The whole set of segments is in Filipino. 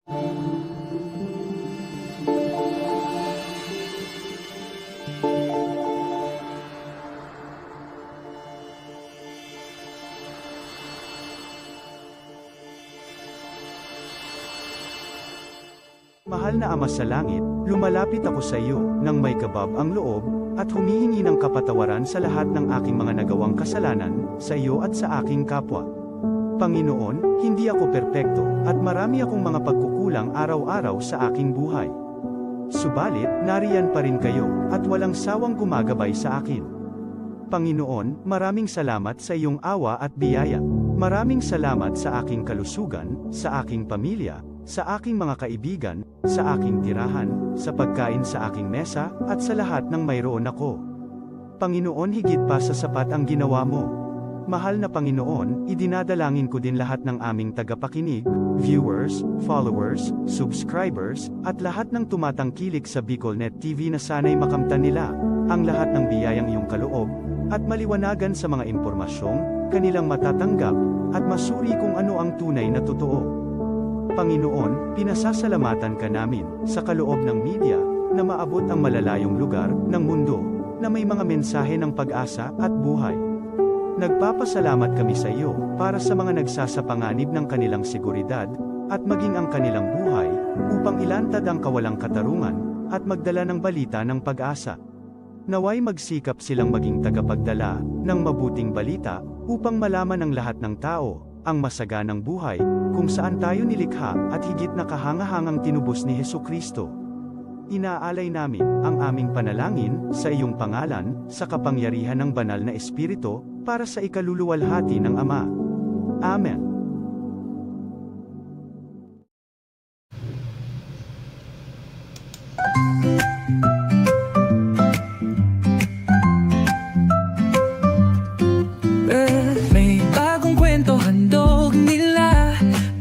Mahal na Ama sa langit, lumalapit ako sa iyo, nang may kabab ang loob, at humihingi ng kapatawaran sa lahat ng aking mga nagawang kasalanan, sa iyo at sa aking kapwa. Panginoon, hindi ako perpekto, at marami akong mga pagkukulang araw-araw sa aking buhay. Subalit, nariyan pa rin kayo, at walang sawang gumagabay sa akin. Panginoon, maraming salamat sa iyong awa at biyaya. Maraming salamat sa aking kalusugan, sa aking pamilya, sa aking mga kaibigan, sa aking tirahan, sa pagkain sa aking mesa, at sa lahat ng mayroon ako. Panginoon, higit pa sa sapat ang ginawa mo. Mahal na Panginoon, idinadalangin ko din lahat ng aming tagapakinig, viewers, followers, subscribers, at lahat ng tumatangkilik sa BicolNet TV na sana'y makamtan nila ang lahat ng biyayang iyong kaloob, at maliwanagan sa mga impormasyong kanilang matatanggap, at masuri kung ano ang tunay na totoo. Panginoon, pinasasalamatan ka namin, sa kaloob ng media, na maabot ang malalayong lugar, ng mundo, na may mga mensahe ng pag-asa, at buhay. Nagpapasalamat kami sa iyo, para sa mga nagsasapanganib ng kanilang seguridad, at maging ang kanilang buhay, upang ilantad ang kawalang katarungan, at magdala ng balita ng pag-asa. Naway magsikap silang maging tagapagdala, ng mabuting balita, upang malaman ng lahat ng tao, ang masaganang buhay, kung saan tayo nilikha, at higit na kahangahangang tinubos ni Hesukristo. Inaalay namin ang aming panalangin sa iyong pangalan, sa kapangyarihan ng banal na Espiritu, para sa ikaluluwalhati ng Ama. Amen.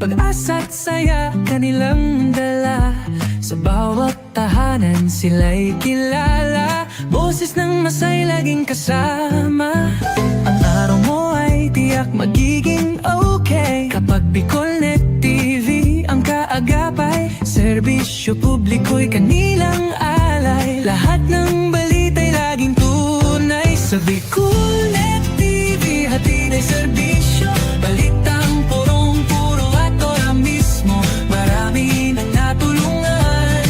Pag-asa't saya kanilang dala, sa bawat tahanan sila'y kilala, boses ng masay laging kasama. Ang araw mo ay tiyak magiging okay, kapag BicolNet TV ang kaagapay. Serbisyo publiko'y kanilang alay, lahat ng balita'y laging tunay. Sa BicolNet TV hatid ay serbisyo, balitang purong-puro at ora mismo. Marami nang natulungan,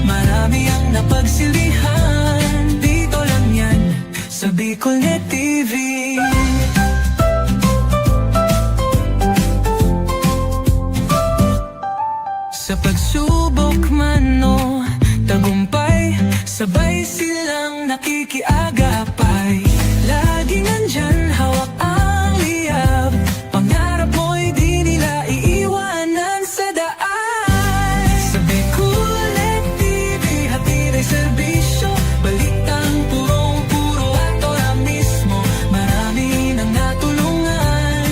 marami ang napagsilbihan, dito lang yan sa BicolNet TV. Sa pagsubok man o tagumpay, sabay silang nakikiagapay. Laging nandyan, hawak ang liyab, pangarap mo'y di nila iiwanan sa daan. Sa BicolNet TV hatid ay serbisyo, balitang purong-puro at ora mismo. Marami nang natulungan,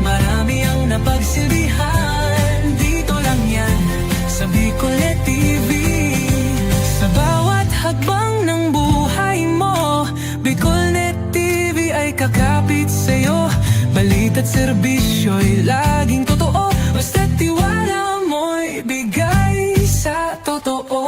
marami ang napagsilbihan, dito lang yan sa BicolNet TV. Sa bawat hakbang ng buhay mo, BicolNet TV ay kakapit sa'yo. Balita't serbisyo'y laging totoo, basta't tiwala mo'y bigay sa totoo.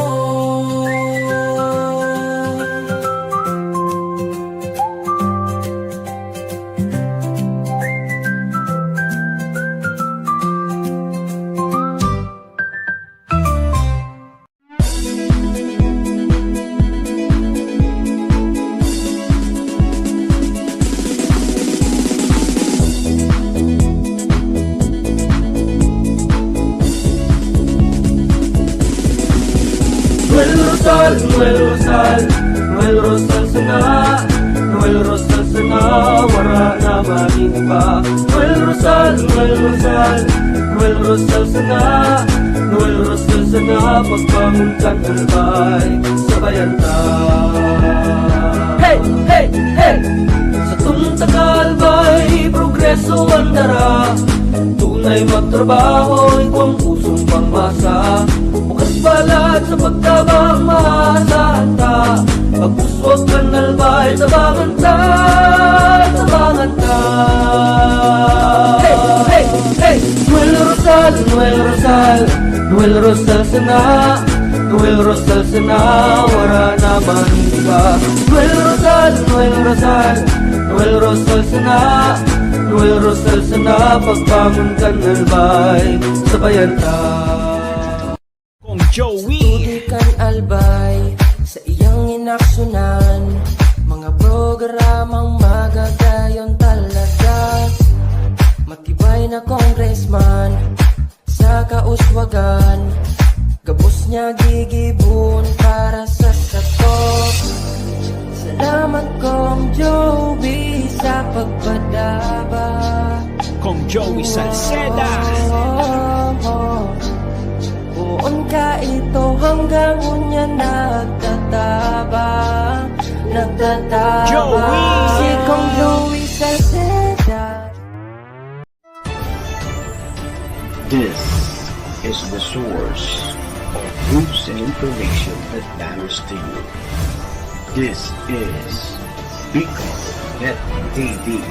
Noel Rosal, Noel Rosal sana, Noel Rosal sana, wala na maging iba. Noel Rosal, Noel Rosal, Noel Rosal sana, Noel Rosal sana, pagpamuntan albay, sabayan ta. Hey, hey, hey! Sa tunta kalbay, progreso ang dara, tunay magtrabaho, ikaw ang pusong pangmasa. Bukas balat sa pagtabang maasahan ta, pagpuswag kan albay, tabangan ta, tabangan ta. Hey, hey, hey! Noel Rosal, Noel Rosal, Noel Rosal sana, Noel Rosal sana, wala naman iba. Noel Rosal, Noel Rosal, Noel Rosal sana, Noel Rosal sana, pagbangon ka ng albay, sabayan ta. Kong Joey Tudikan albay sa iyang inaksyonan, mga programang magagayon talaga. Matibay na congressman sa kauswagan, gabos niya gigibon para sa satok. Salamat Kong Joey sa pagpadaba. Kong Joey Salceda Buon ka ito hanggang unya nagtataba Joey! Si Kong Joey Salceda. This is the source of news and information that matters to you. This is Bicol Net TV.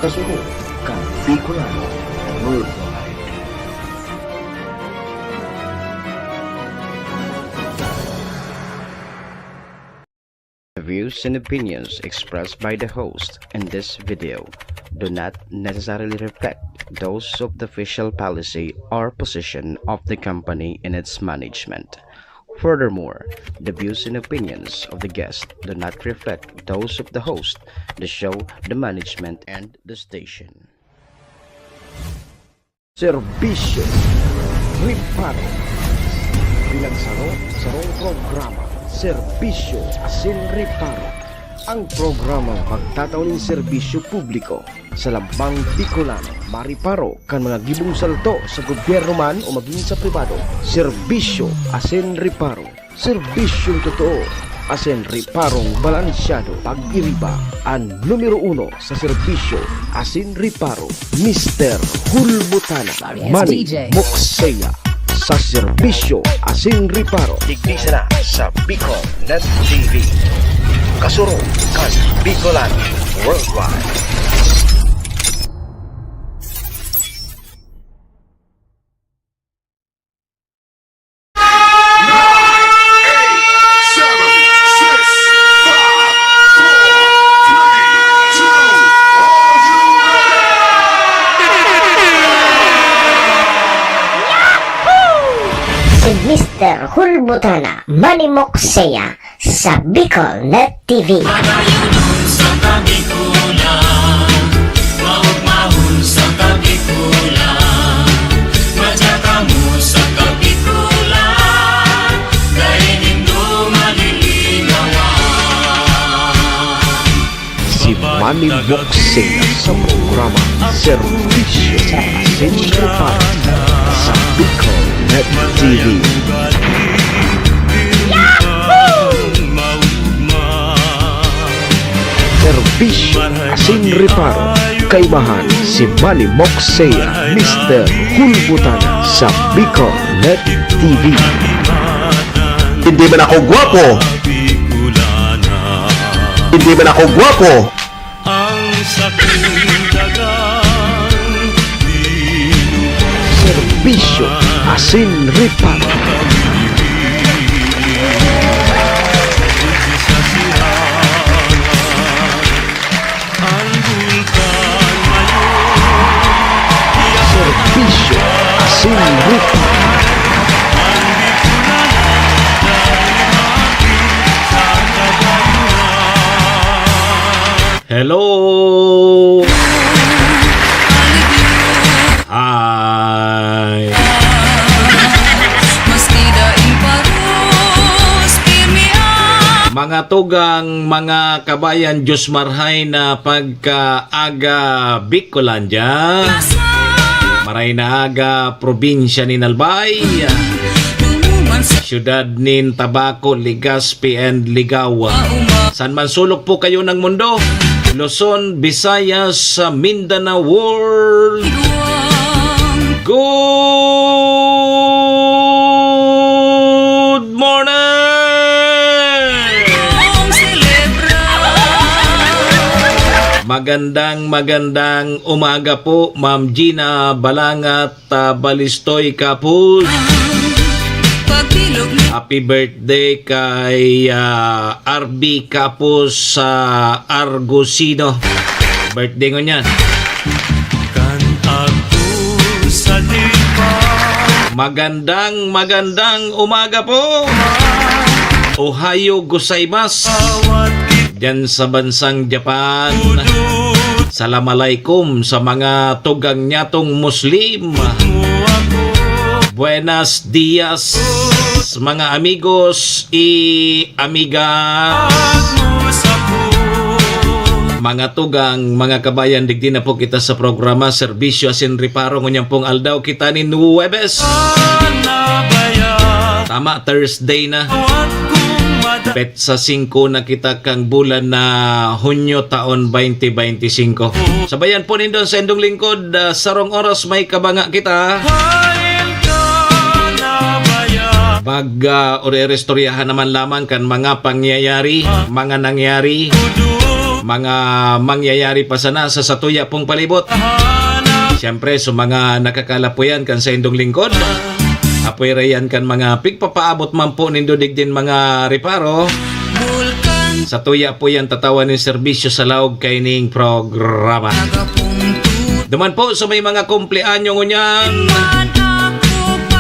Kasunod kang Bicolano Worldwide. The views and opinions expressed by the host in this video do not necessarily reflect those of the official policy or position of the company and its management. Furthermore, the views and opinions of the guest do not reflect those of the host, the show, the management, and the station. Serbisyo Riparo Pinagsaro-sarong programa Serbisyo Asin Riparo, ang programang pagtatao ng serbisyo publiko sa lambang Bicolano, mariparo kan mga gibong salto sa gobyerno man o maging sa pribado. Serbisyo Asin Riparo, serbisyong totoo, asin riparong balansyado. Pag-iriba ang numero 1 sa serbisyo Asin Riparo, Mr. Hulbutana Manny Moxeya. Sa serbisyo Asin Riparo, digdisa na sa Bicol Net TV. Kasuro kan Bicolano Worldwide. Mr. Hulbutana Manny Moxeya sa Bicol Net TV. Si Manny Moxeya sa programa Serbisyo Asin Riparo sa Bicol Net TV. Serbisyo Asin Riparo, kaibahan si Manny Moxeya, Mr. Hulbutana sa Bicol Net TV. Hindi man ako gwapo, hindi man ako gwapo, Serbisyo Asin Riparo. Serbisyo Asin Riparo. Hello! Hi! Mga tugang, mga kabayan, Diyos marhay na pagkaaga Bicolandia. Maray na aga probinsya ni Nalbay. Syudad nin Tabaco, Legazpi, and Ligawa. San man sulok po kayo ng mundo, Luzon, Visayas, Mindanao World. Good morning! magandang umaga po, Ma'am Gina Balangat Balistoy Kapul. Happy birthday kay RB Kapus sa Argusino. Birthday ko niyan. Magandang umaga po. Ohayo gozaimasu. Diyan sa bansang Japan. Assalamualaikum sa mga tugang nyatong Muslim. Buenos dias mga amigos amiga. Mga tugang, mga kabayan, digdi na po kita sa programa Serbisyo Asin Reparo ngunyang pong aldaw kita ni Nuwebes. Tama, Thursday na. Bet sa 5 na kita kang bulan na Hunyo taon 2025. Sabayan po nindon sa endong lingkod, sarong oras may kabanga kita. Ore-restoryahan naman lamang kan mga pangyayari, mga nangyari, mga mangyayari pa sana sa satuya pong palibot. Siyempre, so mga nakakalapuyan kan sa endong lingkod. Apoy rayan kan mga pigpapaabot man po nindodig din mga reparo. Sa tuya po yan tatawan ng serbisyo sa laog kaining programa. Duman po sa may mga kumpleanyo ngunyan.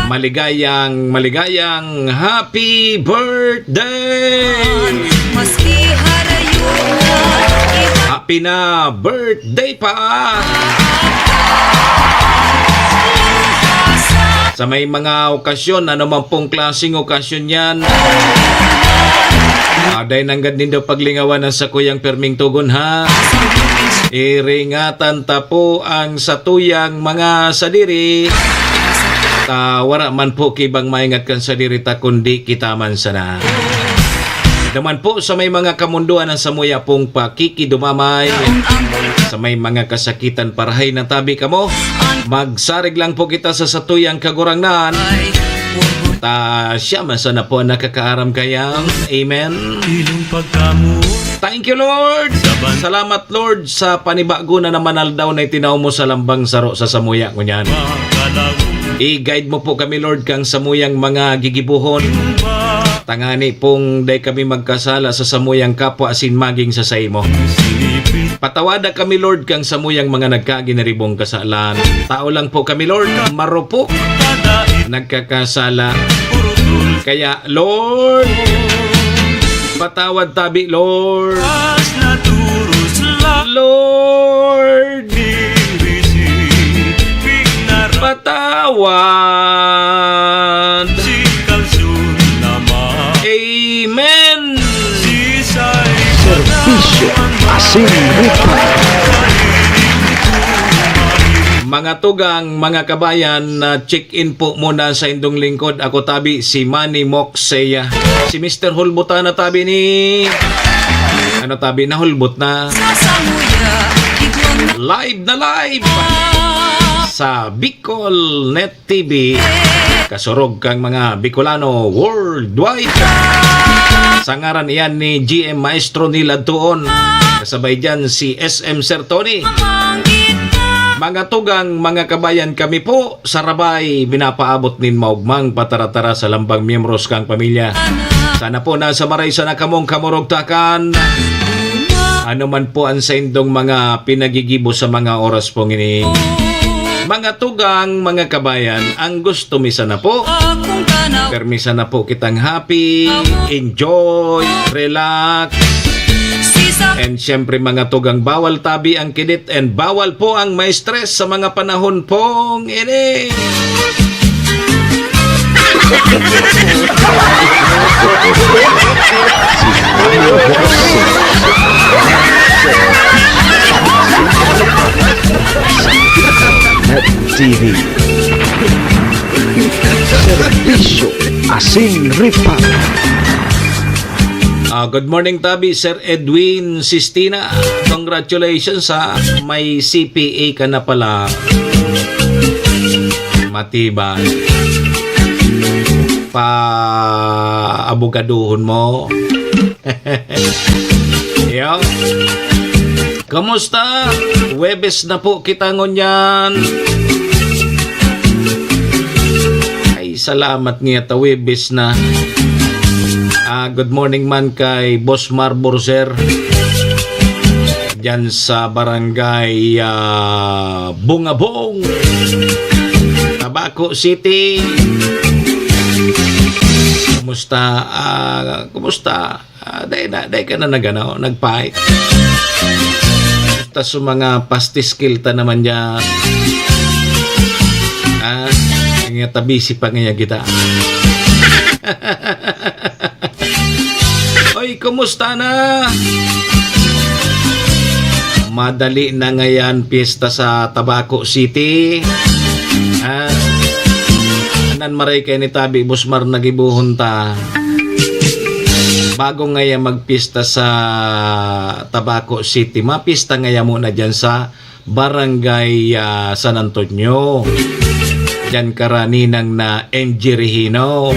Maligayang happy birthday! Happy na birthday pa! Sa may mga okasyon, ano man pong klaseng okasyon yan. Aday nanggad din daw paglingawan ng sa kuyang perming tugon ha. Iringatan ta po ang satuyang mga sadiri. Wara man po kibang maingat kan sadiri ta kundi kita man sana. Naman po sa may mga kamunduan ng samuya pong pakikidumamay. Sa may mga kasakitan parahay na tabi kamo. Magsarig lang po kita sa satuyang kagurangnan. Siya man sana po nakakaaram kayang. Amen. Thank you, Lord. Salamat, Lord, sa panibago na naman aldaw na itinaw mo sa lambang saro sa samuya ko niyan. I-guide mo po kami, Lord, kang samuyang mga gigibuhon. Tangani pong day kami magkasala sa samuyang kapwa asin maging sa saimo. Patawada kami, Lord, kang samuyang mga nagkaginaribong kasalan. Tao lang po kami, Lord, marupok nagkakasala. Kaya, Lord, patawad tabi, Lord. Lord, patawad. Amen. Serbisyo Asin Reparo. Mga tugang, mga kabayan, check-in po muna sa indong lingkod. Ako tabi si Manny Moxeya. Si Mr. Hulbuta na tabi ni... Ano tabi na hulbut na? Live na live! Sa Bicol Net TV. Kasurog kang mga Bicolano worldwide. Sa ngaran iyan ni GM Maestro nila doon. Kasabay dyan si SM Sir Tony. Mga tugang, mga kabayan, kami po sa Rabay binapaabot nin maugmang pataratara sa lambang miyembros kang pamilya. Sana po nasa maray sana kamong kamurugtakan. Ano man po ang saindong mga pinagigibo sa mga oras pong ini. Mga tugang, mga kabayan, ang gusto misa na po. Permisa na po kitang happy, enjoy, relax. And syempre mga tugang, bawal tabi ang kidit and bawal po ang may stress sa mga panahon pong ini. Net TV. Serbisyo Asin Reparo. Good morning tabi, Sir Edwin Sistina. Congratulations sa may CPA ka na pala. Matibay. Pa-abogaduhon mo. Yo. Kamusta? Webes na po kita ngunyan. Ay, salamat niya ta Webes na. Good morning man kay Boss Marbor sir. Diyan sa barangay Bungabong, Tabaco City. Kumusta? Kumusta? Day ka na nagpahit. Kumusta sa mga pastiskil ta naman dyan? Nga tabisi pa nga kita. Oy, kumusta na? Madali na ngayon piyesta sa Tabaco City. Anan maray kay ni Tabi Busmar nagibuhon ta. Bago ngayon magpista sa Tabaco City, mapista ngayon muna dyan sa Barangay San Antonio. Dyan karaninang na MG Regino.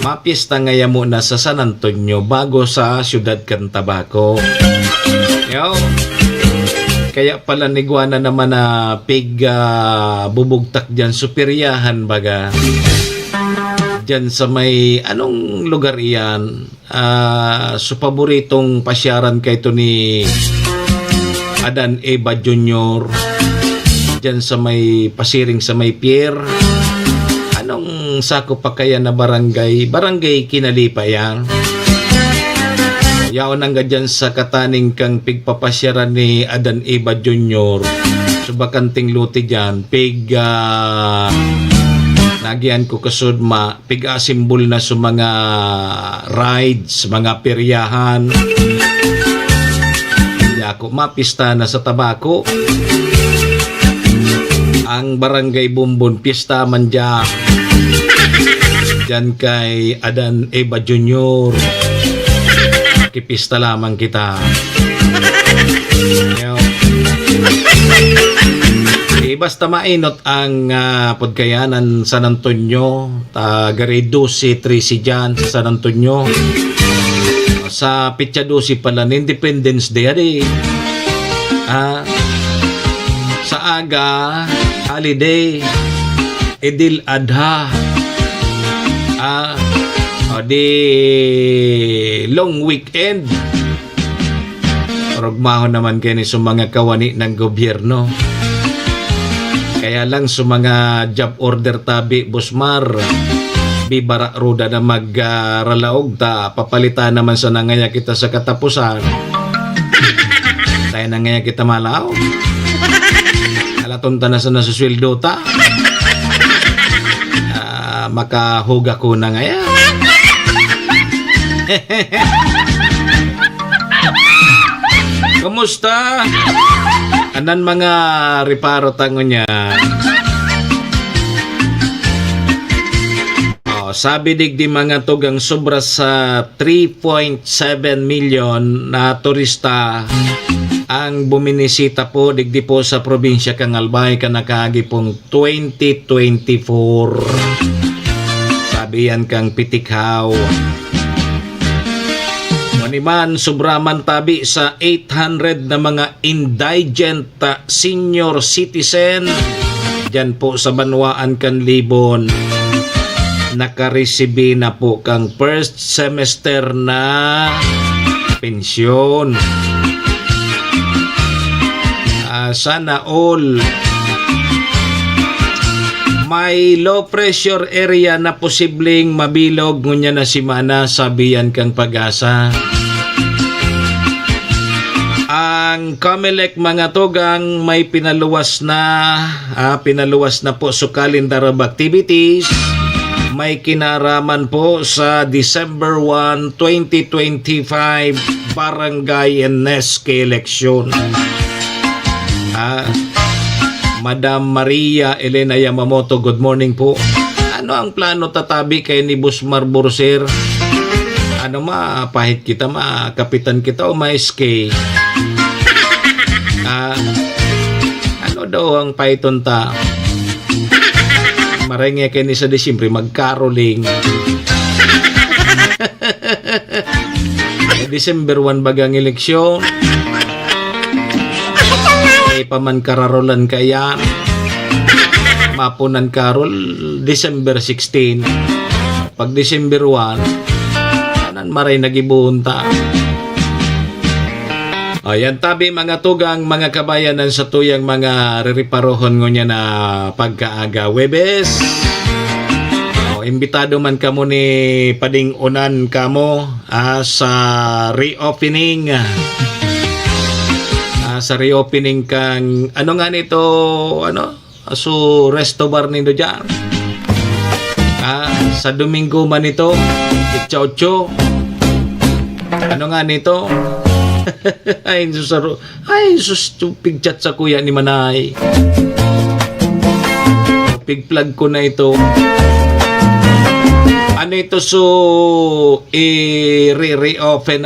Mapista ngayon muna sa San Antonio bago sa Siyudad Cantabaco. Yo. Kaya pala niguana naman na bubugtak dyan, superiyahan baga. Dyan sa may, anong lugar iyan? So paboritong pasyaran kay ito ni Adan Eva Jr. Dyan sa may pasiring sa may pier. Anong sakop pa kaya na barangay? Barangay Kinalipa yan. Yaon ang dyan sa kataning kang pigpapasyaran ni Adan Eva Jr. Subakanting luti dyan, nagyan ko kasudma, pig-asimbol na sa mga rides, mga peryahan. Yako, mapista na sa Tabaco. Ang barangay Bumbon, pista man dyan. Dyan kay Adan Eva Jr. Kipista lamang kita. Basta mainot ang Pagkayanan San Antonio, tagari 12-13 dyan sa San Antonio. Sa Pitya 12 pala, Independence Day. Sa aga, holiday, Idil Adha. Di long weekend. Rugmahon naman kayo sa mga kawani ng gobyerno. Kaya lang sa mga job order Tabi Busmar, bibara ruda na magralaog ta, papalitan naman sa nangaya kita sa katapusan. Tayo nangaya kita malaw. Alatunta na sa nasusweldo ta. Makahuga ko na ngaya. Kamusta? Anan mga reparo tango niya? Sabi digdi mga tugang sobra sa 3.7 million na turista ang buminisita po digdi po sa probinsya kang Albay kanakagi pong 2024. Sabi yan kang Pitikhaw. Maniman, sobraman tabi sa 800 na mga indigent senior citizen dyan po sa Banwaan Kanlibon. Nakaresibi na po kang first semester na pensyon. Sana all. May low pressure area na posibleng mabilog ngunya na simana, sabihan kang Pag-asa. Ang COMELEC mga tugang may pinaluwas na po sa calendar of activities. May kinaraman po sa December 1, 2025 Barangay NSK election. Madam Maria Elena Yamamoto, good morning po. Ano ang plano tatabi kay ni Busmar Borser? Pahit kita, kapitan kita o ma-SK? Ano daw ang python ta? Marenge kay ni sa Disyembre magkaroling. December 1 bagang eleksyon. Ay paman kararolan kaya. Mapunan karol December 16. Pag December 1, anan maray nagibunta. Ayan tabi mga tugang mga kabayanan sa tuyang mga ririparohon ngo niya na pagkaaga Webes. Imbitado man kamo ni Pading Unan kamo sa reopening. Sa reopening kang ano nga nito so resto bar nindo dyan. Sa Domingo man ito, Itcha-Ocho. Ano nga nito? Ay, stupid chat sa kuya ni Manay. Pig plug ko na ito. Ano ito reopen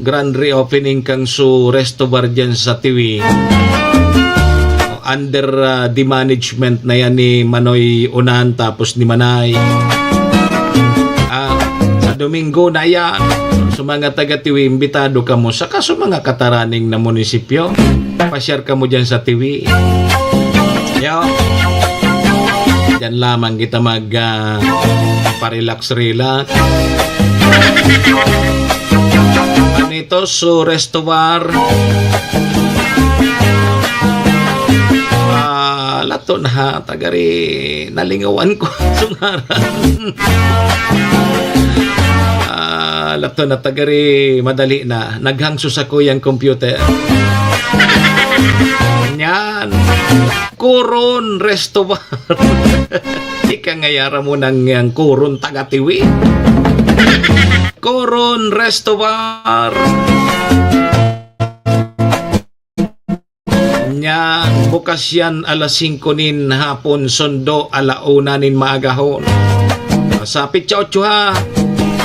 grand reopening kang resto bar dyan sa TV. Under the management na yan ni Manoy Unan tapos ni Manay. Sa Domingo na yan. So mga taga-TV, imbitado ka mo sa kaso mga kataraning na munisipyo. Pa-share ka mo dyan sa TV. Yo. Dyan lamang kita pa-relax-relax. Ano ito? So, resto bar. Lato na tagari nalingawan ko sungaran. Lato na tagari madali na naghangso sa kuyang computer. Yan. Kuron resto bar. Ika ngayara mo nang yang kuron taga-tiwi. Kuron resto bar. Yan, bukas yan alas 5 nin hapon, Sondo alauna nin maagahon. Sa Itcha-Ocho ha,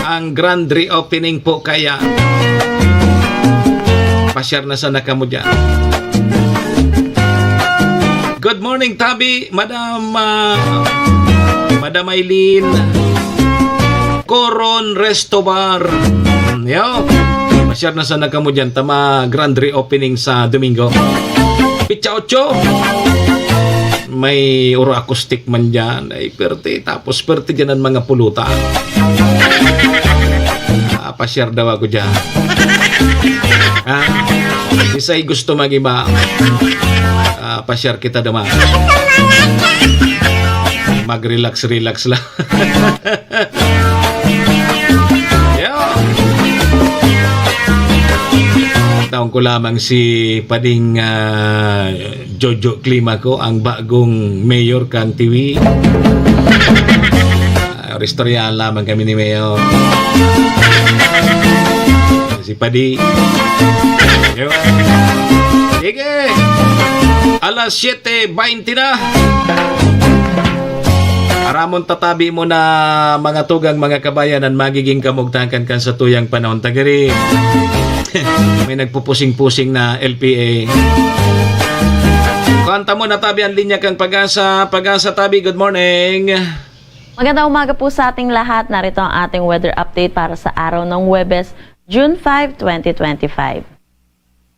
ang grand reopening po kaya. Pasyar na sana ka mo dyan. Good morning, Tabi, Madam Aileen. Coron Resto Bar. Yo, pasyar na sana ka mo dyan. Tama, grand reopening sa Domingo. Itcha-Ocho. May uro acoustic man dyan. Ay, perte. Tapos perte dyan ang mga pulutan. Pasyar daw ako dyan. Isa'y gusto mag-iba. Pasyar kita daw. Mag-relax-relax lang. Taon ko lamang si Pading Jojo Climaco, ang bagong mayor kang TV. Restorya lamang kami ni Mayor. Si Padi. Sige. Alas 7:20 na. Aramon tatabi mo na mga tugang mga kabayanan magiging kamugtakan kan sa tuyang panahon tagari. May nagpupusing-pusing na LPA. Kanta mo na tabi ang linya kang Pag-asa. Pag-asa tabi, good morning. Magandang umaga po sa ating lahat. Narito ang ating weather update para sa araw ng Huwebes, June 5, 2025.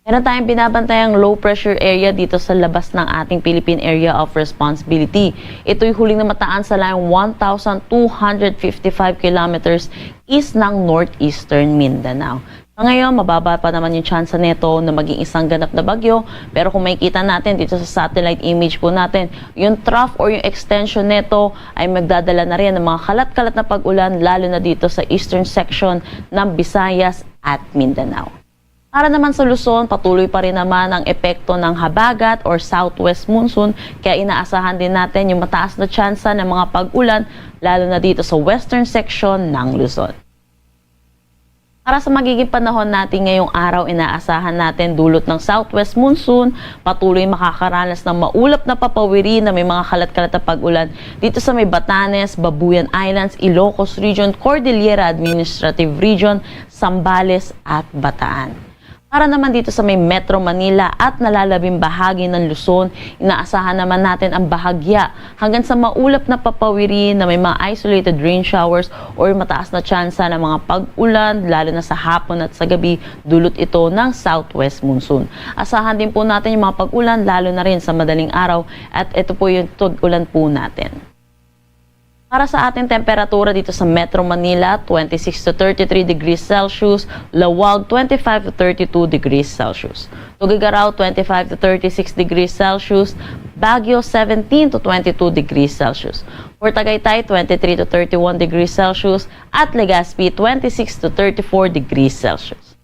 Meron tayong binabantayang low pressure area dito sa labas ng ating Philippine Area of Responsibility. Ito'y huling namataan sa layong 1,255 kilometers east ng northeastern Mindanao. Ngayon, mababa pa naman yung chance nito na maging isang ganap na bagyo. Pero kung makikita natin dito sa satellite image po natin, yung trough or yung extension nito ay magdadala na rin ng mga kalat-kalat na pag-ulan lalo na dito sa eastern section ng Visayas at Mindanao. Para naman sa Luzon, patuloy pa rin naman ang epekto ng habagat or southwest monsoon, kaya inaasahan din natin yung mataas na tsansa ng mga pag-ulan lalo na dito sa western section ng Luzon. Para sa magiging panahon natin ngayong araw, inaasahan natin dulot ng southwest monsoon, patuloy makakaranas ng maulap na papawiri na may mga kalat-kalat na pag-ulan dito sa may Batanes, Babuyan Islands, Ilocos Region, Cordillera Administrative Region, Zambales at Bataan. Para naman dito sa may Metro Manila at nalalabing bahagi ng Luzon, inaasahan naman natin ang bahagya hanggang sa maulap na papawiri na may mga isolated rain showers or mataas na tsansa ng mga pag-ulan lalo na sa hapon at sa gabi, dulot ito ng southwest monsoon. Asahan din po natin yung mga pag-ulan lalo na rin sa madaling araw at ito po yung tug-ulan po natin. Para sa ating temperatura dito sa Metro Manila, 26 to 33 degrees Celsius, Lawag 25 to 32 degrees Celsius, Tuguegarao 25 to 36 degrees Celsius, Baguio 17 to 22 degrees Celsius, Port Tagaytay 23 to 31 degrees Celsius, at Legazpi 26 to 34 degrees Celsius.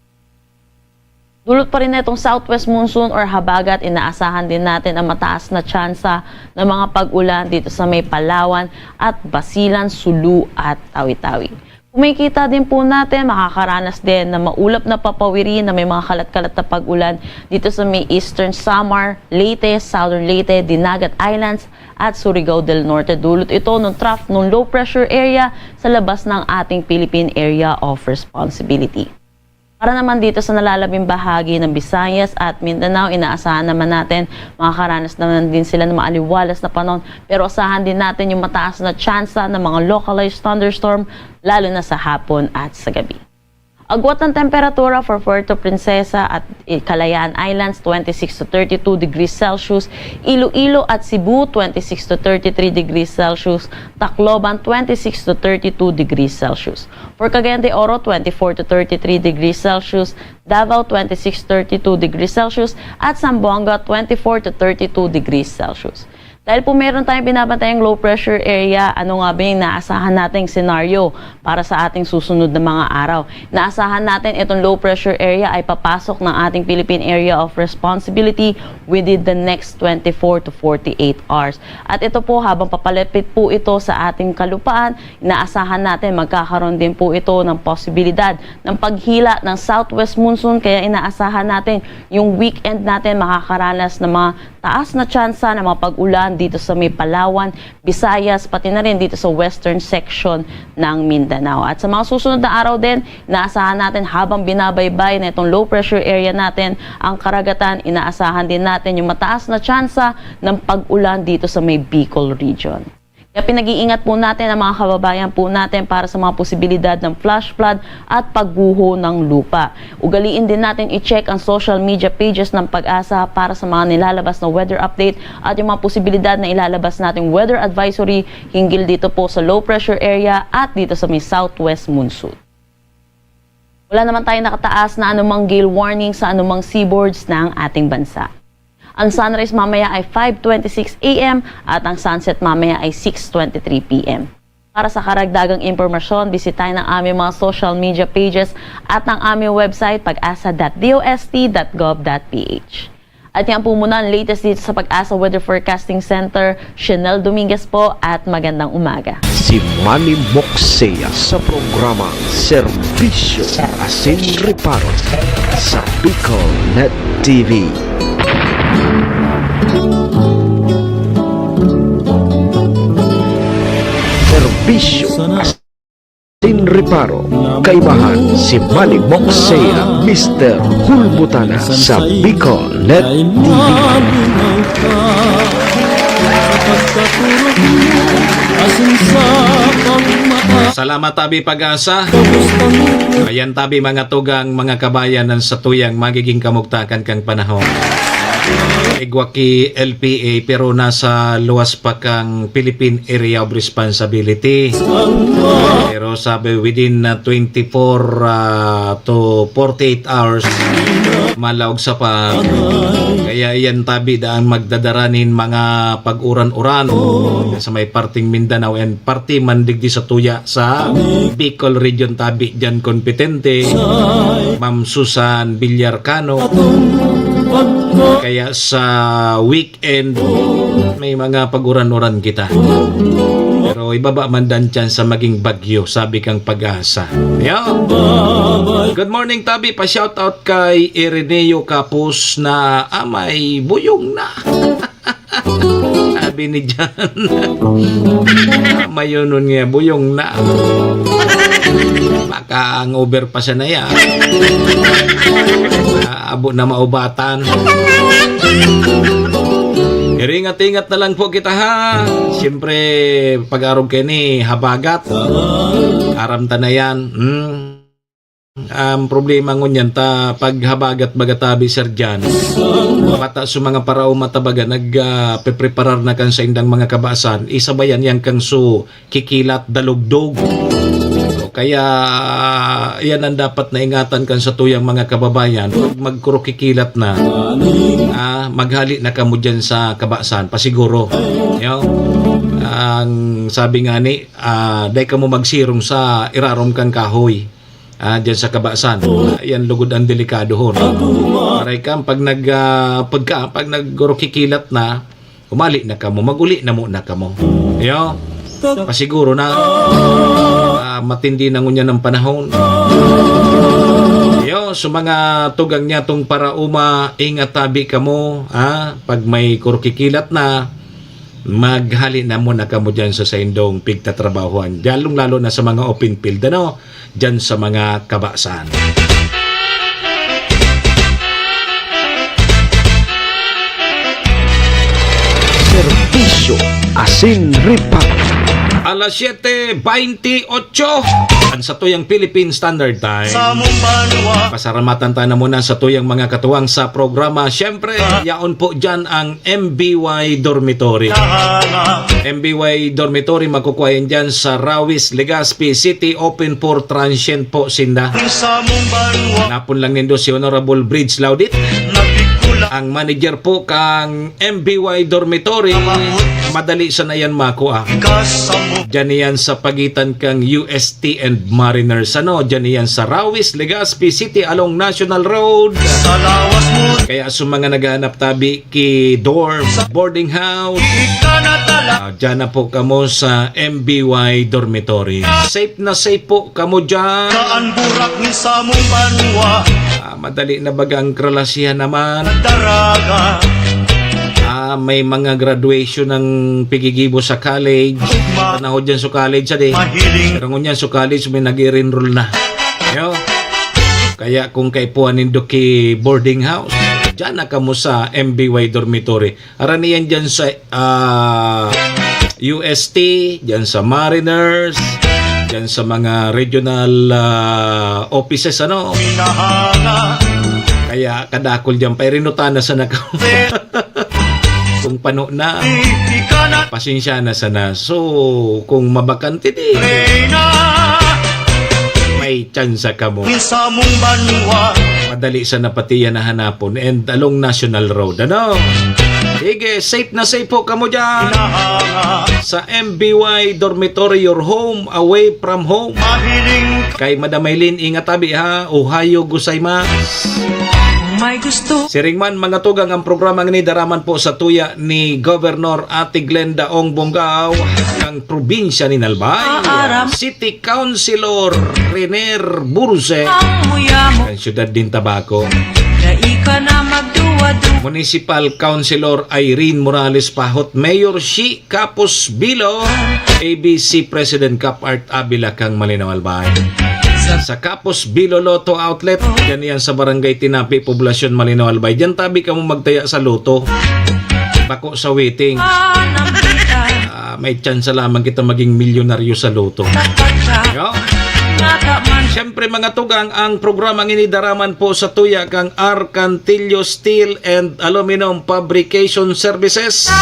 Dulot pa rin na itong southwest monsoon or habagat, inaasahan din natin ang mataas na tsansa ng mga pag-ulan dito sa may Palawan at Basilan, Sulu at Tawi-Tawi. Kung makikita din po natin, makakaranas din na maulap na papawiri na may mga kalat-kalat na pag-ulan dito sa may Eastern Samar, Leyte, Southern Leyte, Dinagat Islands at Surigao del Norte. Dulot ito ng trough ng low pressure area sa labas ng ating Philippine Area of Responsibility. Para naman dito sa nalalabing bahagi ng Visayas at Mindanao, inaasahan naman natin makakaranas naman din sila ng maaliwalas na panahon, pero asahan din natin yung mataas na tsansa ng mga localized thunderstorm lalo na sa hapon at sa gabi. Agwat ng temperatura for Puerto Princesa at Kalayaan Islands, 26 to 32 degrees Celsius, Iloilo at Cebu, 26 to 33 degrees Celsius, Tacloban, 26 to 32 degrees Celsius. For Cagayan de Oro, 24 to 33 degrees Celsius, Davao, 26 to 32 degrees Celsius, at Zamboanga, 24 to 32 degrees Celsius. Dahil po meron tayong binabantayang low pressure area, ano nga ba yung naasahan nating senaryo para sa ating susunod na mga araw? Naasahan natin itong low pressure area ay papasok ng ating Philippine Area of Responsibility within the next 24 to 48 hours. At ito po, habang papalapit po ito sa ating kalupaan, inaasahan natin magkakaroon din po ito ng posibilidad ng paghila ng southwest monsoon, kaya inaasahan natin yung weekend natin makakaranas ng mga taas na tsansa ng mga pag-ulan dito sa may Palawan, Visayas, pati na rin dito sa western section ng Mindanao. At sa mga susunod na araw din, inaasahan natin habang binabaybay na itong low pressure area natin, ang karagatan, inaasahan din natin yung mataas na tsansa ng pag-ulan dito sa may Bicol region. Kaya pinag-iingat po natin ang mga kababayan po natin para sa mga posibilidad ng flash flood at pagguho ng lupa. Ugaliin din natin i-check ang social media pages ng Pag-asa para sa mga nilalabas na weather update at yung mga posibilidad na ilalabas nating weather advisory hinggil dito po sa low pressure area at dito sa may southwest monsoon. Wala naman tayo nakataas na anumang gale warning sa anumang seaboards ng ating bansa. Ang sunrise mamaya ay 5:26 AM at ang sunset mamaya ay 6:23 PM. Para sa karagdagang impormasyon, bisitahin ang aming mga social media pages at ang aming website pag-asa.dost.gov.ph. At yan po muna ang latest dito sa Pag-asa Weather Forecasting Center. Chanel Dominguez po at magandang umaga. Si Manny Moxea sa programang Serbisyo Asin Reparo sa Bicol Net TV. Serbisyo Asin Reparo. Kaibahan si Manny Moxea, Mr. Hulbutana sa Bicol Net TV. Salamat tabi Pag-asa. Ayan tabi mga tugang mga kabayan ng sa tuyang magiging kamugtakan kang panahon. Igwaki LPA pero nasa luwas pa kang Philippine Area of Responsibility. Pero sabi within 24 to 48 hours malaog sa pa. Kaya yan tabi daan magdadaranin mga pag-uran-uran sa may parting Mindanao and party mandigdi sa tuya sa Bicol Region tabi dyan kompetente Ma'am Susan Villarcano. Kaya sa weekend may mga pag-uran-uran kita. Pero ibaba man dan dyan sa maging bagyo, sabi kang Pag-asa. Yan. Good morning tabi, pa-shoutout kay Ireneo Capus na amay buyong na. Sabi ni Jan. Mayonon nga buyong na. Baka ang over pa siya na yan. Abo na maubatan. Iringat-ingat na lang po kita ha. Siyempre, pag-arog kayo ni habagat. Aramta na yan. Ang problema ngunyan ta paghabagat bagatabi sir dyan. Bata sa mga parao matabaga nagpreparar na kan sa indang mga kabasan. Isabayan yan kang su kikilat dalugdog. Kaya yan ang dapat na ingatan kan sa tuyang mga kababayan. Pag magkurukikilat na, maghali na kamo dyan sa kabasan, pasiguro. Ang sabi nga ni, day ka mo magsirong sa irarom kang kahoy. Dyan sa kabasan. Yan lugod ang delikado ho. Maray ka, pag nagkurukikilat na, umali na kamo, maguli na muna kamo. Pasiguro na matindi na ngunya ng panahon. So mga tugang niya tong para ingat tabi kamo, pag may kurkikilat na, maghali na muna kamo dyan sa saindong pigtatrabahuan. Lalo na sa mga open field, dyan sa mga kabasan. Serbisyo Asin Reparo. Alas 7:28 ang sa tuyang Philippine Standard Time. Pasaramatan tayo na muna sa tuyang mga katuwang sa programa. Siyempre, yaon po dyan ang MBY Dormitory. MBY Dormitory makukuhain dyan sa Rawis, Legazpi City. Open for transient po sinda. Napon lang nindo si Honorable Bridge Laudit. Ang manager po kang MBY Dormitory. Madali sa na yan makuha. Diyan yan sa pagitan kang UST and Mariners. Diyan yan sa Rawis, Legazpi City along National Road. Kaya sa mga naghahanap tabi ki dorm, boarding house, diyan na po kamo sa MBY Dormitory. Safe na safe po kamo dyan. Madali na bagang kralasihan naman. May mga graduation ng pigigibo sa college. Panahon dyan sa college pero ngunyan sa college may nag-enroll na. Kaya kung kaipuan nindo ki boarding house, dyan na kamo sa MBY Dormitory. Araniyan dyan sa UST, dyan sa Mariners, dyan sa mga regional offices Kaya kadakol dyan pa rinutana sa nakaw. Kung pano na, pasensya na sana. So, kung mabakante may chance ka mo. Madali sa napatiya na hanapon and along National Road. Sige, safe na safe po kamo dyan. Sa MBY Dormitory, your home away from home. Kay Madam Maylin, ingat tabi ha. Ohayo gozaimasu. Siringman mga tugang ang programa ni daraman po sa tuya ni Governor Ate Glenda Ong Bonggao ng probinsya ni Albay, City Councilor Rener Burse ng Siyudad din Tabaco, Municipal Councilor Irene Morales Pahot, Mayor Shi Capos Bilo, ABC President Capart Abila kang Malinaw Albay. Sa Capos Bilo Lotto Outlet, yan yan sa Barangay Tinapi, Poblasyon Malinaw Albay. Diyan tabi ka mo magtaya sa loto. Bako sa waiting. May chance lamang kita maging milyonaryo sa loto. Siyempre mga tugang, ang programang inidaraman po sa tuya kang Arcantillo Steel and Aluminum Fabrication Services.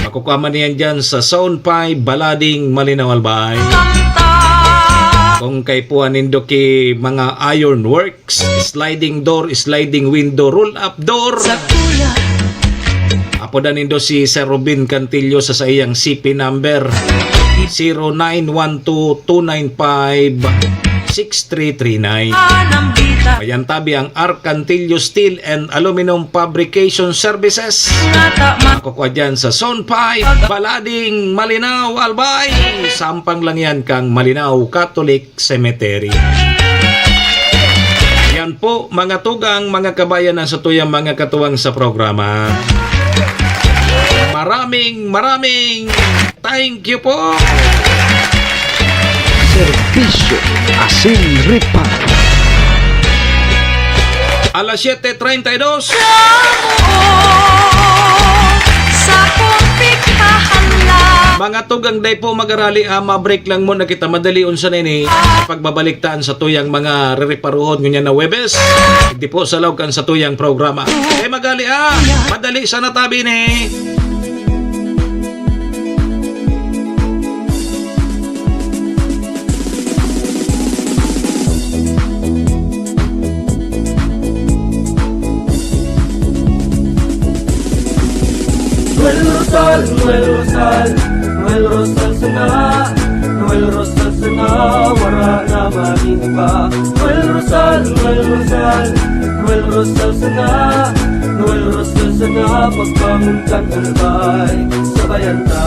Makukuha man yan dyan sa Zone 5, Balading, Malinaw Albay. Kung kay puan nindo ki mga iron works, sliding door, sliding window, roll-up door. Apodan nindo si Sir Robin Cantillo sa iyang CP number 0912-295-6339. Ayan tabi ang Arcantillo Steel and Aluminum Fabrication Services. Makukuha dyan sa Zone 5, Balading, Malinaw, Albay. Sampang lang yan kang Malinaw Catholic Cemetery. Yan po mga tugang, mga kabayan sa tuyang mga katuwang sa programa. Maraming thank you po. Serbisyo Asin Reparo. Alas 7:32. Sa kumpiktahan lang. Mga tugang day po magarali, ma-break lang muna kita madali unsa nini pagbabaliktaan sa tuyang mga rereparuhon ngunya na Webes. Hindi po salaw kan sa tuyang programa. Kay magali madali sa natabi ni. Noel Rosal, Noel Rosal, Noel Rosal sana, Noel Rosal sana, wala na mahiba. Noel Rosal, Noel Rosal, Noel Rosal sana, Noel Rosal sana, pagbangon kang albay, sabayan ta.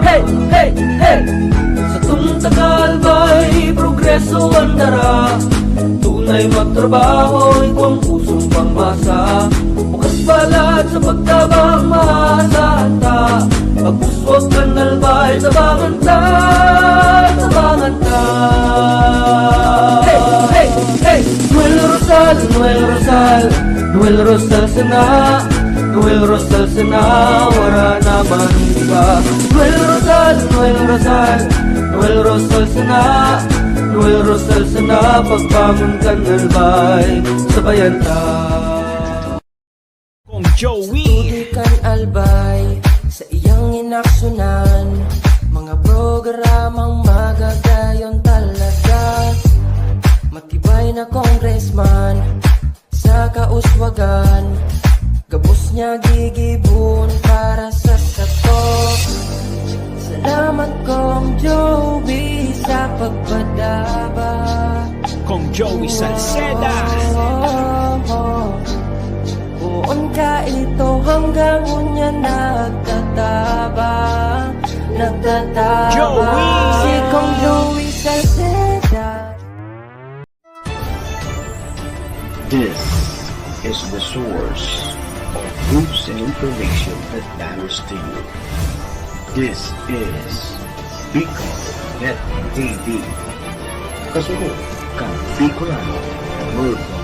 Hey, hey, hey! Sa tunta kalbay, progreso ang dara, tunay magtrabaho, ikaw ang pusong pangmasa. Bukas palad sa pagtabang maasahan ta, pagpuswag kang nalbay, sabangan ta, sabangan ta. Hey, hey, hey! Noel Rosal, Noel Rosal, Noel Rosal sana, Noel Rosal sana, wala naman iba. Noel Rosal, Noel Rosal, Noel Rosal sana, Noel Rosal sana, pagbangon kang nalbay, sabayan ta. Kong Joey. Tudikan albay sa iyang inaksyonan, mga programang magagayon talaga. Matibay na congressman sa kauswagan, gabos niya gigibon para sa sato. Salamat Kong Joey sa pagpadaba. Kong Joey Salceda. Buon ka ito hanggang unya nagtatabang, nagtatabang. Joey! Si Kong Joey Salceda. This is the source of news and information that matters to you. This is Bicol Net TV. Kasunod kang Bicolano Worldwide.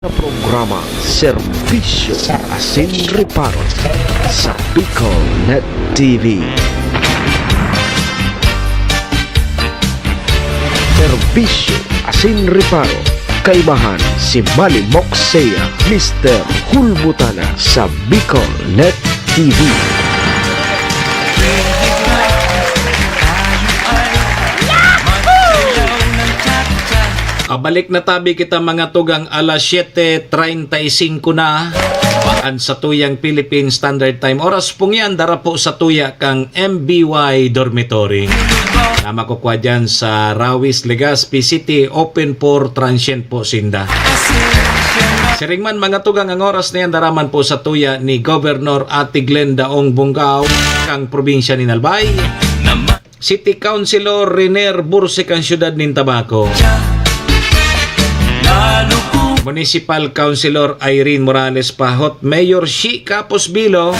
Sa programa Serbisyo Asin Reparo sa Bicol Net TV. Serbisyo Asin Reparo, kaibahan si Manny Moxea, Mr. Hulbutana sa Bicol Net TV. Balik na tabi kita mga tugang alas 7:35 na. Paan sa tuyang Philippine Standard Time. Oras pong yan, dara po sa tuya kang MBY Dormitory. Na makukuha dyan sa Rawis, Legazpi City, open for transient po sinda. Siringman mga tugang, ang oras na yan, daraman po sa tuya ni Governor Ate Glenda Ong Bungaw, kang probinsya ni Nalbay. City Councilor Riner Burse, kang syudad nin Tabaco. Municipal Councilor Irene Morales Pahot, Mayor Shi Capos Bilo,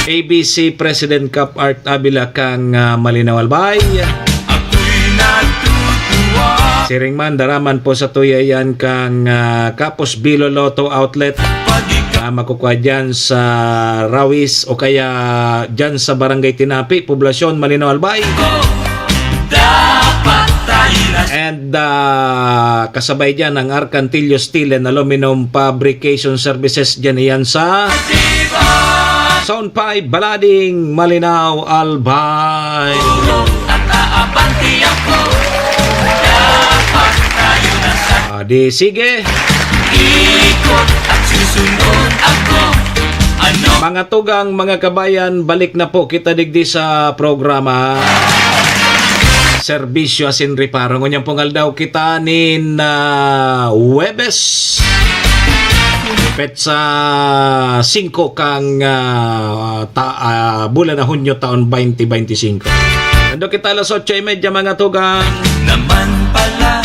ABC President Cap Art Abila kang Malinaw Albay. Siringman daraman po sa tuya yan kang Capos Bilo Lotto Outlet. Makukuha dyan sa Rawis o kaya dyan sa Barangay Tinapi, Poblasyon Malinaw Albay. And kasabay dyan ang Arcantillo Steel and Aluminum Fabrication Services dyan yan sa Zone 5, Balading, Malinaw, Albay. Di sige. Mga tugang, mga kabayan, balik na po kita digdi sa programa Serbisyo Asin Reparo. Ngunyang pungal daw kita nin Webes. Petsa 5 kang bulan na Hunyo taon 2025. Nando kita alas 8:30 mga tugang. Naman pala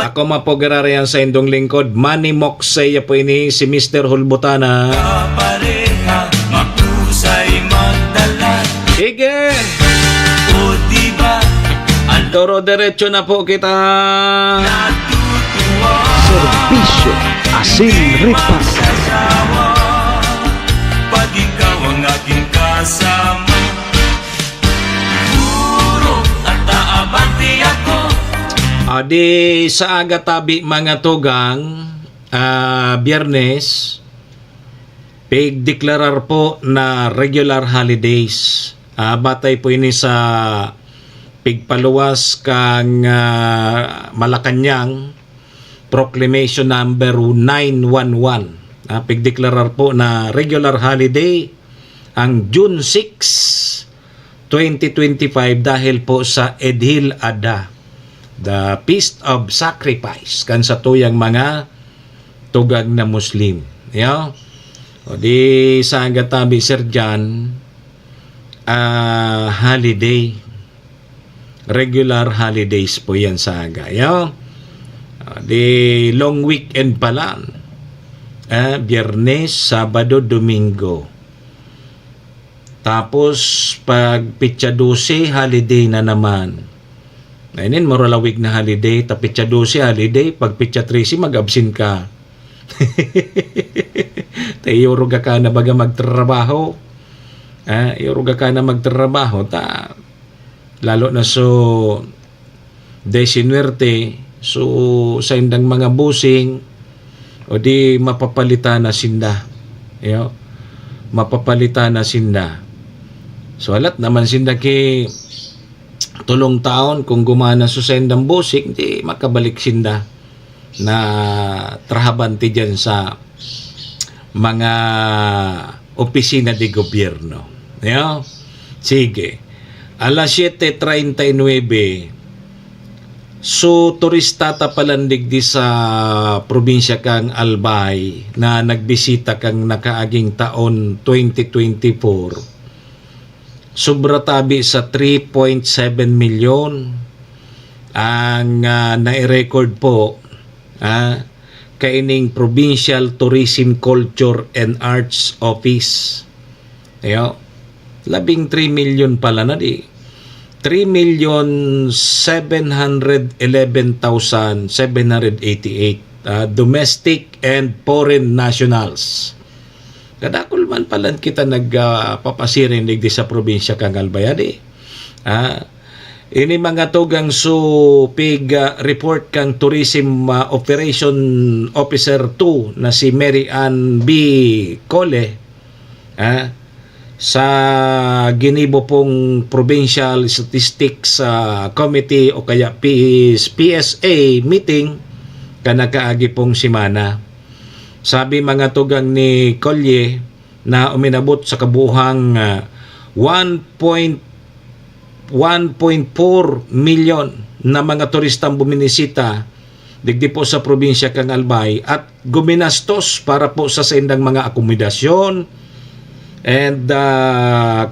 Ako mapogerarian sa indong lingkod, Manny Moxeya po ini si Mr. Hulbutana. Pareha, makusay magdala. Sige! O diba, Toro diretso na po kita. natutuwa. Serbisyo Asin Riparo. Sasawa, pag ikaw ang aking kasama. Puro at aabante ako. Di sa aga tabi mga tugang, Biyernes, pigdeklarar po na regular holidays. Batay po ini sa pigpaluwas kang Malacanang Proclamation number 911. Pigdeklarar po na regular holiday ang June 6, 2025 dahil po sa Edhil Adha, the Feast of Sacrifice kan sa tuyang mga tugag na Muslim. Yeah? O di sa gatabi Sir John, holiday, regular holidays po yan sa aga. Yeah? O di long weekend pa lang. Biyernes, Sabado, Domingo. Tapos pag Pitsa 12, holiday na naman. Ngayon, moralawig na holiday, tapitsa 12 holiday, pag pitsa 13, mag-absent ka. Iuruga ka na baga magtrabaho. Iuruga ka na magtrabaho. Lalo na so, desinwerte, so sa indang mga busing, o di mapapalitan na sinda. Mapapalitan na sinda. So, alat naman sinda ki tulong taon kung gumana sa sendang busik, hindi makabalik sinda na trahabante dyan sa mga opisina de gobyerno. Sige. Alas 7:39, so turistata palandig di sa probinsya kang Albay na nagbisita kang nakaaging taon 2024. Sobra tabi sa 3.7 milyon ang nai-record po kaining Provincial Tourism Culture and Arts Office. 13 milyon pala na di. 3,711,788 domestic and foreign nationals. Kadakol man palan kita nagpapasirin di sa probinsya kang Albayadi. Ini mga tugang so pig report kang Tourism Operation Officer 2 na si Mary Ann B. Cole sa ginibo pong Provincial Statistics Committee o kaya PSA meeting kanakaagi pong simana. Sabi mga tugang ni Collier na uminabot sa kabuhang 1.4 milyon na mga turistang buminisita digdi po sa probinsya kang Albay at guminastos para po sa sendang mga akomodasyon and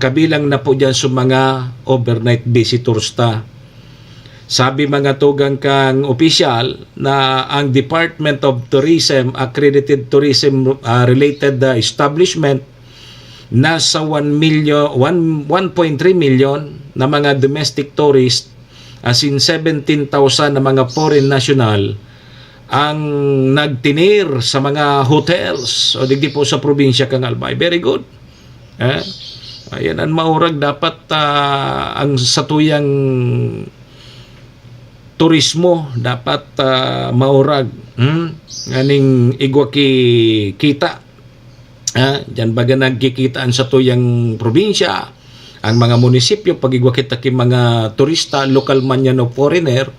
kabilang na po dyan sa mga overnight visitors ta. Sabi mga tugang kang opisyal na ang Department of Tourism, accredited tourism related establishment, nasa 1.3 million na mga domestic tourist as in 17,000 na mga foreign national ang nagtinir sa mga hotels o digdi po sa probinsya kang Albay. Very good. Ayan ang maurag dapat ang satuyang turismo dapat maurag nganing igwaki kita dyan baga nagkikitaan sa tuyang probinsya ang mga munisipyo pag igwakit ki mga turista local man yan o foreigner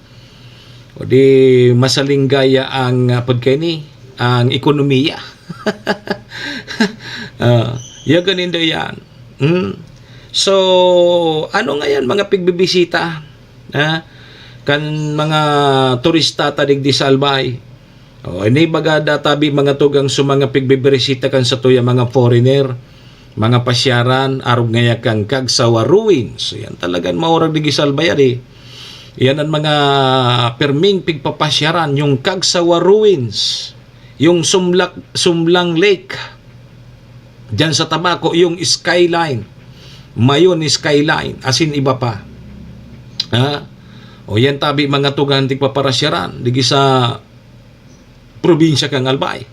o di masalinggaya ang pagkani ang ekonomiya. Yan ganin yan. So ano nga yan mga pigbibisita kan mga turista tadig di sa Albay. Ini baga databi mga tugang sa mga pigbibirisita kan sa tuya mga foreigner, mga pasyaran, arog ngaya kang Kagsawa Ruins. Yan talagang maurag di sa Albay Yan ang mga perming pigpapasyaran, yung Kagsawa Ruins, yung Sumlang Lake, dyan sa Tabaco, yung Skyline, Mayon Skyline, asin iba pa. O yan tabi mga tugan tigpaparasyaran, digi sa probinsya kang Albay.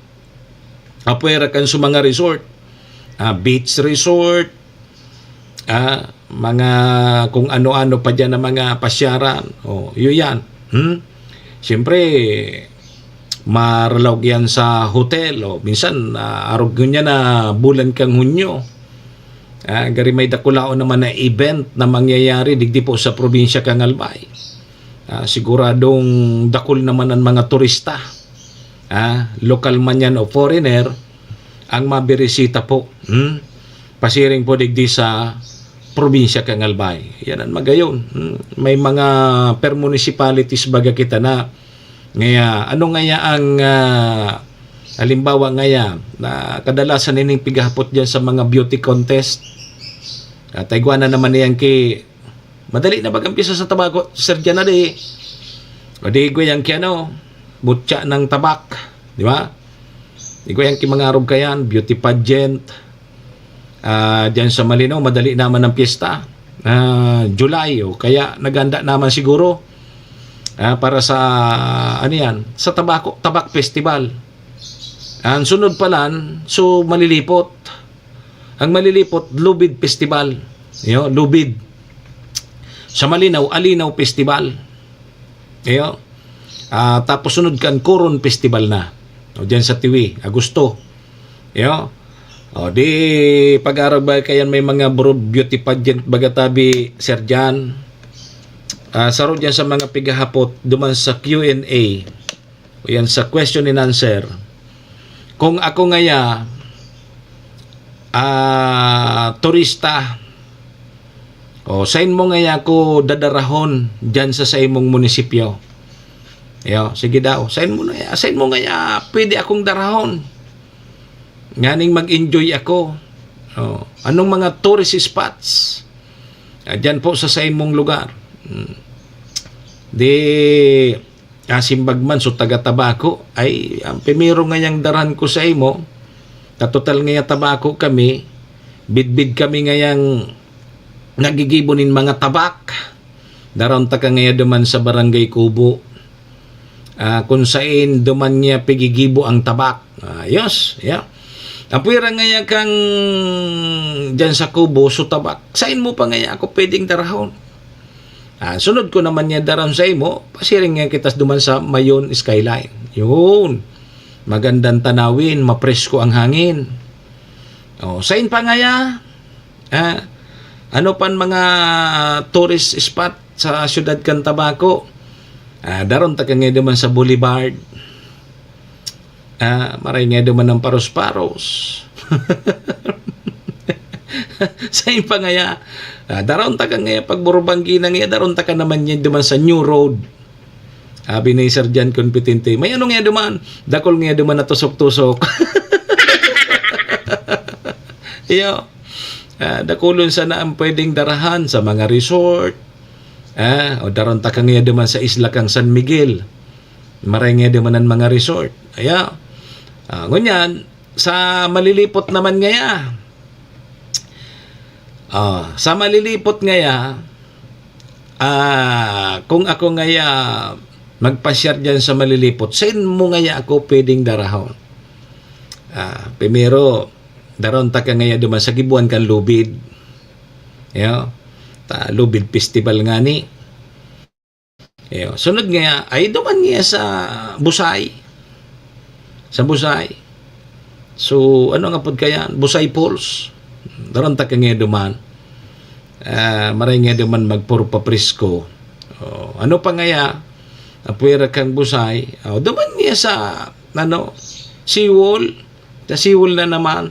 Apwera kan sa mga resort, beach resort, mga kung ano-ano pa dyan na mga pasyaran. O, yun yan. Siyempre, maralaw yan sa hotel. O, minsan, arog niya na bulan kang Hunyo. Gari may dakulao naman na event na mangyayari digdi po sa probinsya kang Albay. Siguradong dakul naman ang mga turista. Local man yan o foreigner, ang mabirisita po. Pasiring po digdi sa probinsya kang Albay. Yan ang magayon. May mga per municipalities baga kita na ngaya, ano ngaya ang halimbawa ngaya na kadalasan nining pigahapot dyan sa mga beauty contest. Taigwana naman niyan ki madali na bagampisa sa Tabaco, Sir Jan na di. O di ko yan ki ano, butya ng tabak. Di ba? Di ko yan ki mga arog kayan, beauty pageant. Diyan sa Malinaw, madali naman ang piyesta. July, kaya naganda naman siguro para sa ano yan, sa Tabak Festival. Ang sunod palan, so malilipot. Ang malilipot, Lubid Festival. Lubid. Sa Malinaw, Alinaw Festival. Tapos sunod kan Coron Festival na. Diyan sa Tiwi, Agosto. Di pag-arabay kayan may mga beauty pageant bagatabi, Sir Jan. Saro dyan sa mga pigahapot duman sa Q&A. O yan sa question and answer. Kung ako ngaya turista, sain mo ngaya ako dadarahon dyan sa imong munisipyo. Sige daw, sain mo ngaya pwede akong darahon. Nganing mag-enjoy ako. Anong mga tourist spots? Diyan po sa imong lugar. Di Simbagman so taga Tabaco ay ang primero ngayang daran ko sa imo. Katotal ngaya Tabaco kami. Bidbid kami ngayang nagigibonin mga tabak. Daron ta ka ngaya duman sa Barangay Kubo. Kung sain duman niya pigigibo ang tabak. Yes, yeah. Apwira ngaya kang dyan sa Kubo, so tabak. Sain mo pa ngaya ako pwedeng darahon. Sunod ko naman niya daram sa imo, pasiring nga kitas duman sa Mayon Skyline. Yun. Magandang tanawin, mapresko ang hangin. Sain pa ngaya? Ano pan mga tourist spot sa syudad kan Tabaco? Daron ta nga duman sa Boulevard. Maray nga duman ng paros-paros. Sa pa ngaya, daron ta ka ngaya pagburubanggi na ngaya, daron ta ka naman niya duman sa New Road. Abi ni Sir Jan Competente, may ano nga duman? Dakol nga duman na tusok-tusok. Dakulon sana ang pwedeng darahan sa mga resort. O daron ta ka ngaya duman sa isla kang San Miguel. Maray nga duman ang mga resort. Ngunyan, sa malilipot naman ngaya. Sa malilipot ngaya, kung ako ngaya magpasyar dyan sa malilipot, saan mo ngaya ako pwedeng darahon? Primero, daron ta ka ngaya duman sa Gibuan kan Lubid. Lubid Festival nga ni. Sunod ngaya, ay duman ngaya sa Busay. Sa Busay. So, ano nga po kaya? Busay Falls. Daron ta ka nga duman. Maray nga duman magpuro paprisko. Ano pa ngaya? Apwera kang Busay. Duman niya sa Seawall. Sa Seawall na naman.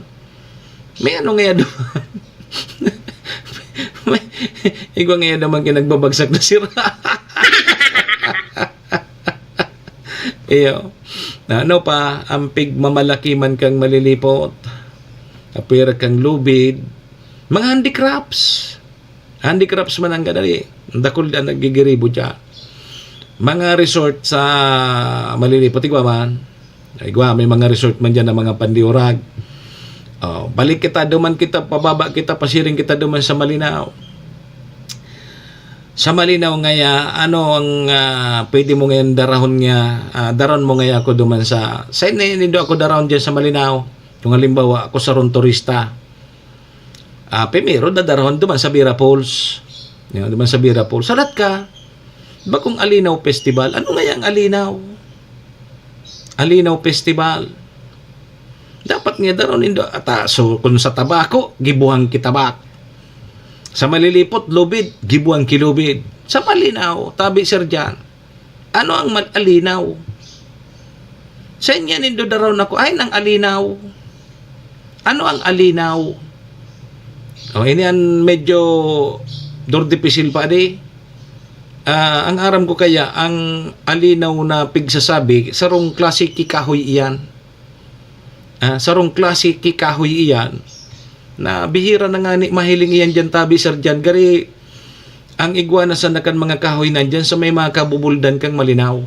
May ano nga duman? Ikaw nga naman kinagbabagsak na sira. Ano pa, ampig mamalaki man kang malilipot, apira kang lubid, mga handicrafts man ang ganali, ang dakol na nagigiribo dyan. mga resort sa malilipot, igwa man. Igwa, may mga resort man dyan na mga pandiurag. Balik kita, duman kita, pababa kita, pasiring kita duman sa Malinaw. Sa Malinaw ngaya, ano ang pwede mo ngayon darahon nga, daron mo ngaya ako duman sa nindo ako darahon dyan sa Malinaw. Kung halimbawa ako sa ron turista. Primero, dadarahon duman sa Bira Falls. Duman sa Bira Falls. Salat ka. Bakong Alinaw Festival. Ano ngaya ang Alinaw? Alinaw Festival. Dapat nga daron nindo. So, kung sa tabako, gibuhang kitabak. Sa malilipot, lubid, gibuang kilubid. Sa Malinaw, tabi sir dyan. Ano ang Alinaw? Sa inyo nindo daraw na ko, ay nang Alinaw. Ano ang Alinaw? Ini yan medyo dordipisil pa di. Ang aram ko kaya, ang Alinaw na pigsasabi, sarong klase kikahoy iyan. Sarong klase kikahoy iyan. Na bihira na nga ni mahiling iyan dyan tabi sir dyan. Gari, ang iguana sa nakan mga kahoy na dyan sa may mga kabubuldan kang Malinaw.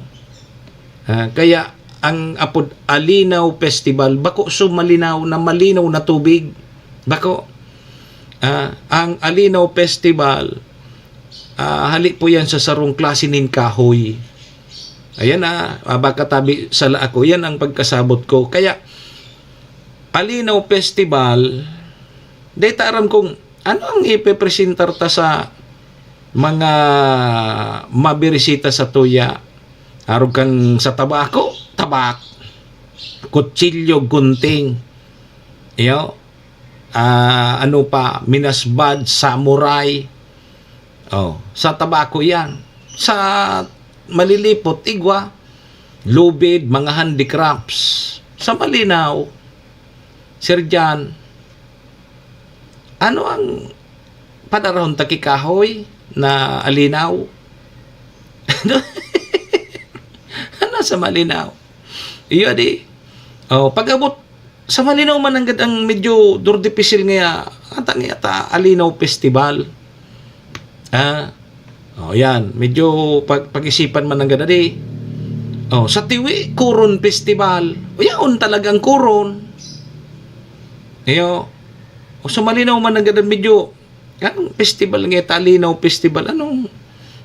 Kaya, ang apod Alinaw Festival, bako so malinaw na malinaw na tubig. Bako, ang Alinaw Festival, hali po yan sa sarong klase nin kahoy. Ayan baka tabi sala ako. Yan ang pagkasabot ko. Kaya, Alinaw Festival, dahil aram kong ano ang ipipresentar ta sa mga mabirisita sa tuya. Arog kang sa tabako, tabak, kutsilyo, gunting, ano pa, minasbad, samurai. Sa tabako yan. Sa malilipot, igwa, lubid, mga handicrafts. Sa Malinaw, Sir John, ano ang padarahon takikahoy na Alinaw? Ano sa Malinaw? Iyo di. Pag-abot sa Malinaw man ang medyo dordipisil nga ata Alinaw Festival. Yan, medyo pag-isipan man ang gada di. Sa Tiwi, Kuron Festival. Yaon talagang Kuron. Sa Malinaw man ang gada medyo anong festival nga Alinaw Festival? Anong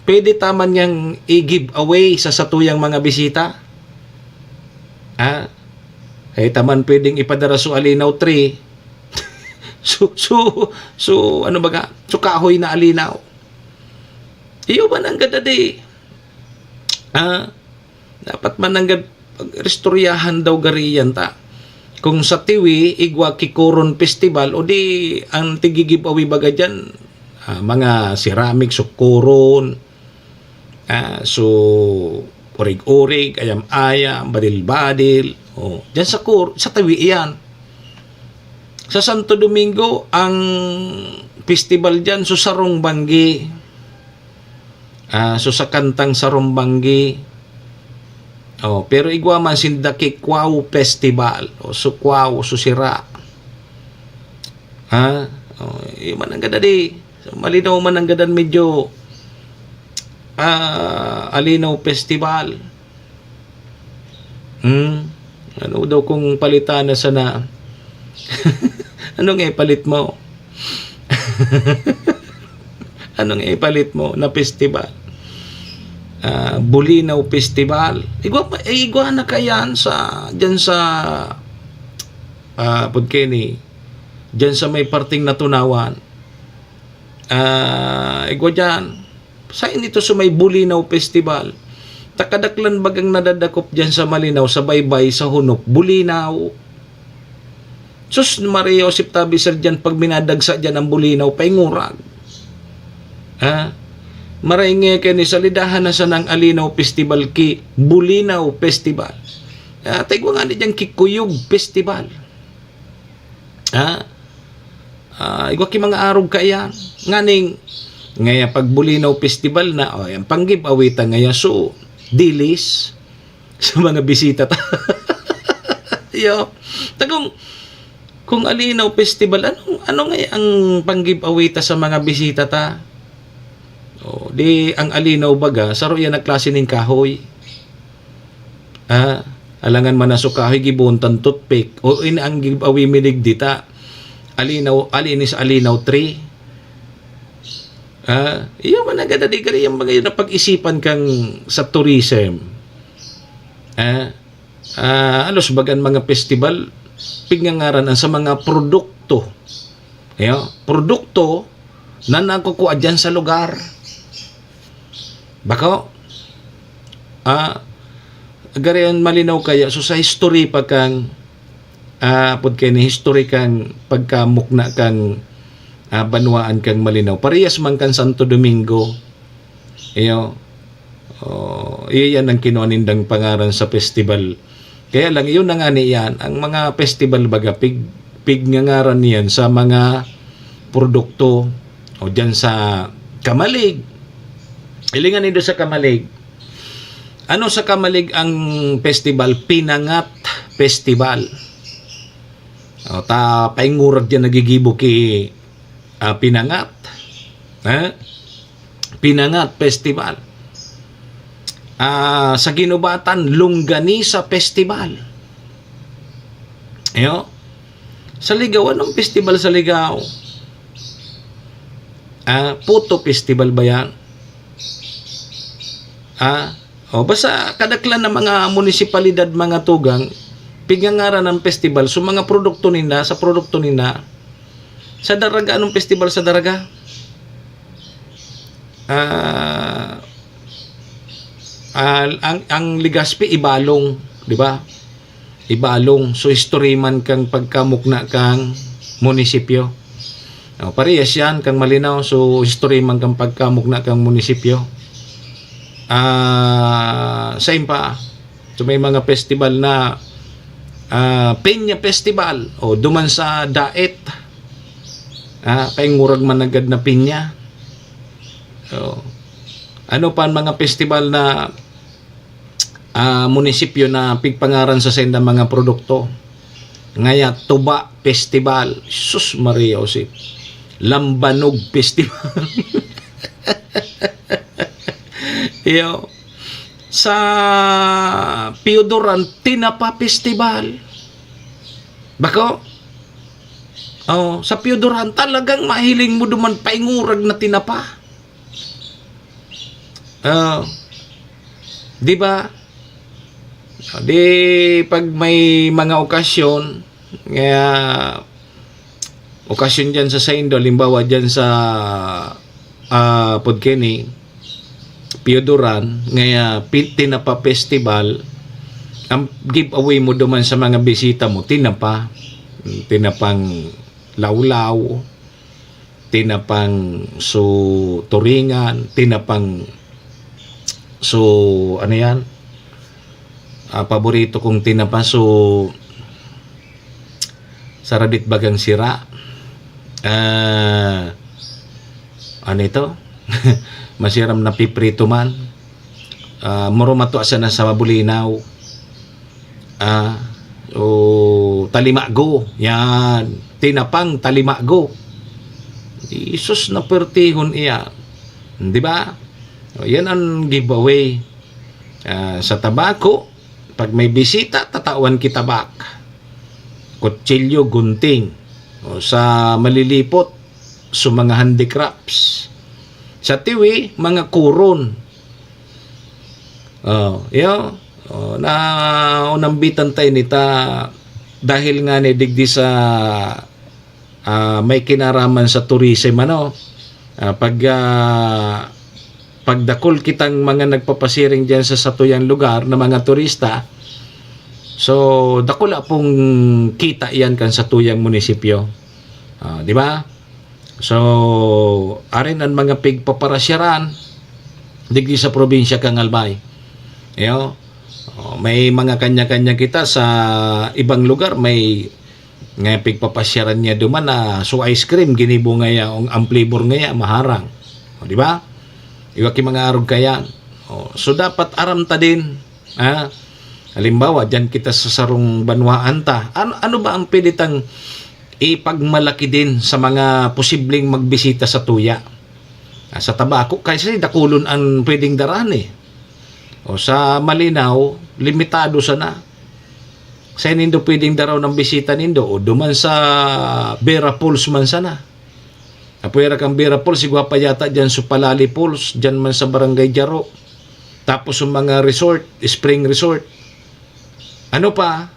pwede taman niyang i-give away sa satuyang mga bisita? Taman pwedeng ipadara sa Alinaw tree. so ano baga? So kahoy na Alinaw. Iyo ba nang gada di? Dapat man nang restoryahan daw gariyan ta. Kung sa Tiwi, igwa Kikuron Festival, o di ang tigigib-awi baga dyan, mga ceramic, so kuron, so urig-urig, ayam-ayam, badil-badil, dyan sa Tiwi iyan. Sa Santo Domingo, ang festival dyan, so Sarong Banggi, so sa kantang Sarong Banggi, pero igwa man sindaki Kwao Festival so Kwao so sira. Man ang gada di. So, Malinaw man ang gadan medyo Alinaw Festival. Ano daw kung palitan na sana? Anong ipalit mo? Anong ipalit mo na festival? Bulinaw Festival. Igwa na kayan dyan sa Pudkeni. Dyan sa may parting natunawan. Igwa dyan. Saan ito sa may Bulinaw Festival? Takadaklan bagang nadadakop dyan sa Malinaw, sa baybay, sa hunok. Bulinaw. Sus, Maria Josep Tabi sir dyan, pag minadagsa dyan ang Bulinaw, paingurag. Maraingay kayo ni salidahan na sa ng Alinaw Festival ki Bulinaw Festival. Taigwa nga niyan Kikuyog Festival. Igwa ki mga arog kaya. Nganing, ngaya pag Bulinaw Festival na, yung panggib-awita ngaya so, dilis sa mga bisita ta. Tagong, kung Alinaw Festival, ano nga ang panggib-awita sa mga bisita ta? Di ang alinaw baga, saro yan na klase ng kahoy. Alangan man na so kahoy, gibuntan toothpick. O ang gibawi milig dita, alinis alinaw tree. Iyo man agad-adi ka rin yung mga yun na pag-isipan kang sa tourism. Alos bagan mga festival, pigngangaran sa mga produkto. Produkto na nakukuha dyan sa lugar. Bako? Gariyan malinaw kaya, so sa history pa kang, pud kay ni history kang pagkamukna kang banwaan kang malinaw. Parehas man kang Santo Domingo. Iyo yan ang kinuanindang pangaran sa festival. Kaya lang, yun na nga niyan, ang mga festival baga, pigngangaran niyan sa mga produkto o dyan sa Kamalig. Ilingan nito sa Kamalig. Ano sa Kamalig ang festival? Pinangat Festival. Paingurag dyan nagigibo ki Pinangat. Pinangat Festival. Sa Ginubatan, Longganisa Festival. Sa Ligaw, anong festival sa Ligaw? Puto Festival ba yan? Basta kadaklan ng mga munisipalidad, mga tugang, pigngangaran ng festival. So mga produkto nila, sa produkto nila, sa Daraga, anong festival sa Daraga? Ang Legazpi, Ibalong, di ba? Ibalong. So history man kang pagkamukna kang munisipyo. Parehas yan kang malinaw. So history man kang pagkamukna kang munisipyo. Same pa. So may mga festival na Peña Festival o duman sa Daet. Paingurag man agad na pinya. Ano pa mga festival na munisipyo na pigpangaran sa senda mga produkto. Ngaya Tuba Festival. Sus Maria Josep. Lambanog Festival. Sa Piodoran, Tinapa Festival. Bako? Sa Piodoran, talagang mahiling mo duman paingurag na tinapa. Di ba? Di pag may mga okasyon, okasyon dyan sa Saindo, limbawa dyan sa Podkeni, Piodoran, Tinapa Festival, ang giveaway mo duman sa mga bisita mo, tinapa, tinapang lawlaw, tinapang turingan, tinapang ano yan, paborito kong tinapa, sarabit bagang sira, ano ito? Masiram na piprito man. Murumato asa na sa mabulinaw. Talimago. Yan. Tinapang talimago. Isus na pertihon iya. Di ba? Yan ang giveaway. Sa tabako, pag may bisita, tatawan kita bak. Kutsilyo, gunting. Sa malilipot, mga handicrafts. Sa tiwi, mga kuron. Na unambitan tayo nita dahil nga ni digdi sa may kinaraman sa tourism, pagdakol kitang mga nagpapasiring dyan sa satuyang lugar na mga turista, so dakula pong kita yan kan sa tuyang munisipyo. Di ba? So, arin ang mga pigpaparasyaran digdi sa probinsya kang Albay. May mga kanya-kanya kita sa ibang lugar, may nga pigpapasyaran niya duman na ice cream ginibo ngaya ang flavor ngaya maharang. Di ba? Iwaki mga arog kaya. So dapat aram ta din. Halimbawa, dyan kita sa sarong banwaan ta. Ano ba ang pilitang ipagmalaki din sa mga posibleng magbisita sa tuya? Sa tabako, kasi dakulon ang pwedeng daran eh. O sa Malinaw, limitado sana. Sa nindo pwedeng daraw ng bisita nindo o duman sa Vera Falls man sana. Apuera kang Vera Falls, sigwa pa yata dyan sa Palali Falls, dyan man sa Barangay Jaro. Tapos yung mga resort, spring resort. Ano pa?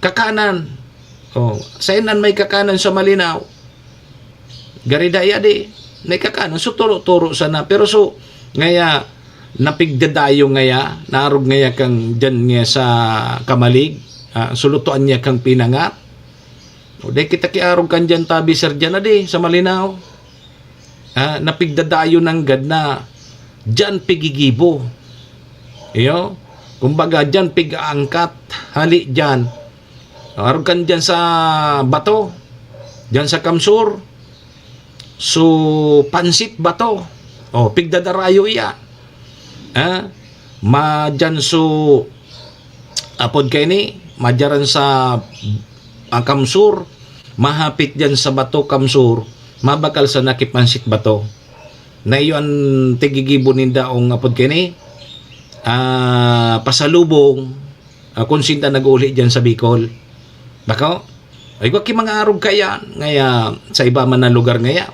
Kakanan. Oh, sa inan may kakanan sa Malinaw. Garidaya di. May kakanan. So turo-turo sana. Pero so, ngaya, napigdadayo ngaya, narog ngaya kang dyan nga sa Kamalig. Sulutuan niya kang pinangat. O de kita kiarog kan dyan tabi sir dyan na di sa Malinaw. Napigdadayo ng gad na dyan pigigibo. Iyo, kumbaga dyan pigaangkat. Hali dyan. Arog kan dyan sa Bato. Dyan sa Kamsur. So, Pansit Bato. O, pigdadarayo iya. Dyan so apod kay ni madyaran sa Kamsur, mahapit dyan sa Bato Kamsur, mabakal sa Nakipansit Bato. Na iyon tigigibo nindaong apod kay ni pasalubong kung sinta nag-uli dyan sa Bicol. Bako? Ay wag mga arog kaya ngaya sa iba man na lugar ngaya.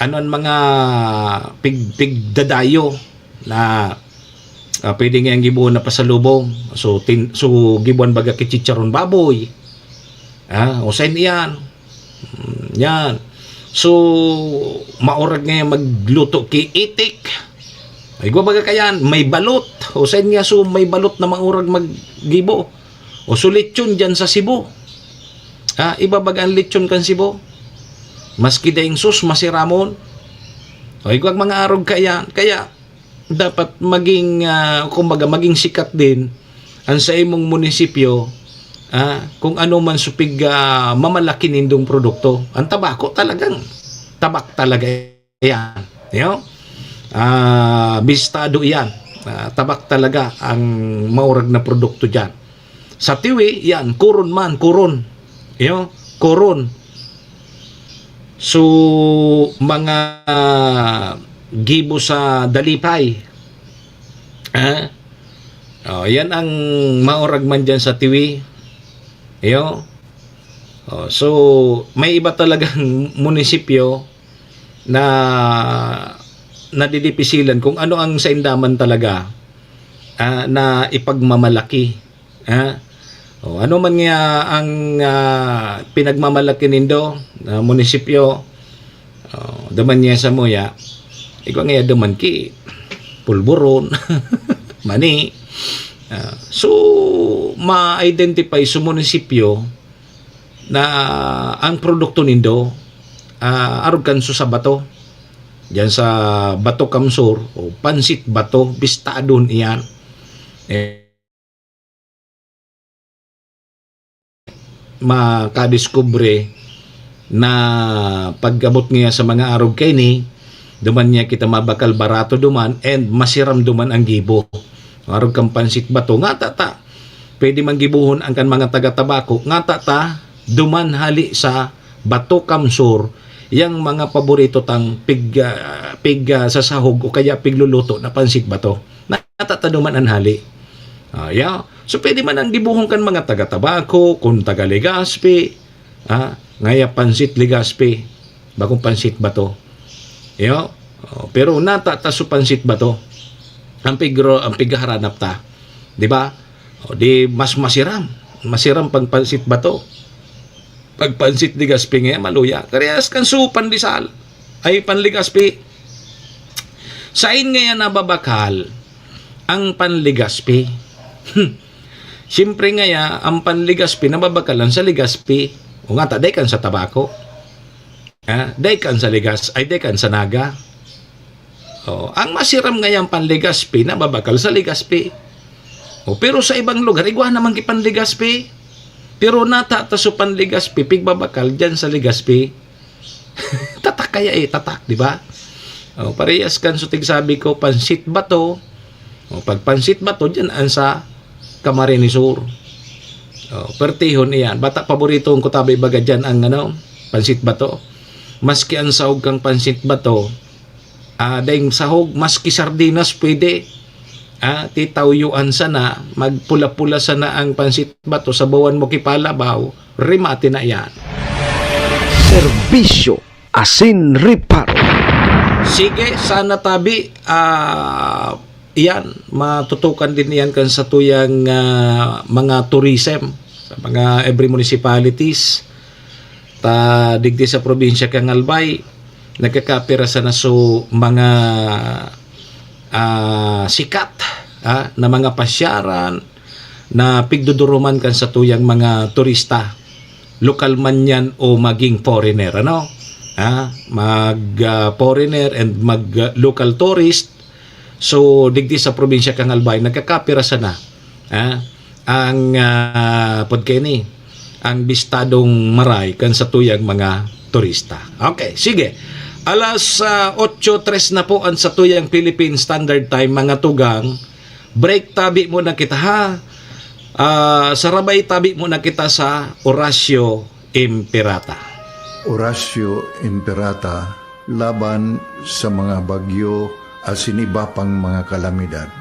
Ano ang mga pigdadayo na pwede nga yung gibuon na pasalubong. So gibuon baga kichicharon baboy. O saan yan? Yan. So, maurag nga magluto ki itik. Ay gwa baga kayan, may balot. O saan nga so may balot na maurag maggibo. O so lechon dyan sa Cebu. Iba baga ang lechon kan Cebu. Maski daing sus, masiramon. O gwa mga arog kayan. Kaya, dapat maging kumbaga maging sikat din ang sa imong munisipyo kung ano man supig mamalaki nindong produkto. Ang tabako talagang tabak talaga yan. Bistado yan. Tabak talaga ang maurag na produkto dyan. Sa tiwi, yan, kuron man, kuron. Kuron. So, mga gibo sa Dalipay. Yan ang maurag man dyan sa tiwi. So, may iba talagang munisipyo na nadidipisilan kung ano ang sa indaman talaga na ipagmamalaki. Ano man nga ang pinagmamalaki nindo na munisipyo, daman niya sa muya, ikaw nga daman ki pulburon, mani. So, ma-identify sa munisipyo na ang produkto nindo arog kanso sa Bato. Diyan sa Bato Kamsur o Pansit Bato, bistadon iyan. Makadiskubre na paggamot niya sa mga arog kay ni, duman niya kita mabakal barato duman and masiram duman ang gibo. Arog kang Pansit Bato, nga tata, pwede man gibuhon ang kan mga taga-tabako, nga tata, duman hali sa Bato Kamsur, yang mga paborito tang pig sa sahog o kaya pigluluto na Pansit Bato. Natata duman ang hali. So pwede man ang gibuhon kan mga taga-tabako, kung taga-Legazpi, ngaya Pansit Legazpi, bagong Pansit Bato. Pero natata sa Pansit Bato, ang pigharanap ta. Di ba? Di mas masiram pag Pansit Bato. Pag Pansit Legazpi nga maluya. Kariyas kan su pandisal ay Panlegazpi. Sain nga yan nababakal ang Panlegazpi. Siyempre nga ang Panlegazpi nababakalan sa Legazpi. O nga ta, day kan sa tabako. Day kan sa day kan sa naga. Ang masiram nga yung Panlegazpi nababakal sa Legazpi. Pero sa ibang lugar, igwa naman ki Panlegazpi. Pero natata sa Panlegazpi, pigbabakal dyan sa Legazpi. Tatak kaya tatak, di ba? Parehas kan sutig sabi ko, Pansit Bato. Pag Pansit Bato, dyan ang sa Camarines Sur. Pertihon iyan. Bata paborito ko tabi baga dyan ang Pansit Bato. Maski ang saog kang Pansit Bato, daing sahog, maski sardinas pwede. Titawyuan sana, magpula-pula sana ang pansit bato, sabawan mo kipalabaw, rimati na yan. Serbisyo asin reparo. Sige, sana tabi, yan, matutukan din yan kan sa tuyang mga tourism, sa mga every municipalities, digdi sa probinsya kang Albay, nagkakapira sana so mga sikat na mga pasyaran na pigduduruman kan sa tuyang mga turista, lokal man yan o maging foreigner, ano? Foreigner and local tourist. So digdi sa probinsya kang Albay nagkakapira sana ang podkeni ang bistadong maray kan sa tuyang mga turista. Okay, sige. Alas 8:03 na po ang sa tuyang Philippine Standard Time, mga tugang. Break tabi muna kita ha. Sarabay tabi muna kita sa Horacio Imperata. Horacio Imperata laban sa mga bagyo asin iba pang mga kalamidad.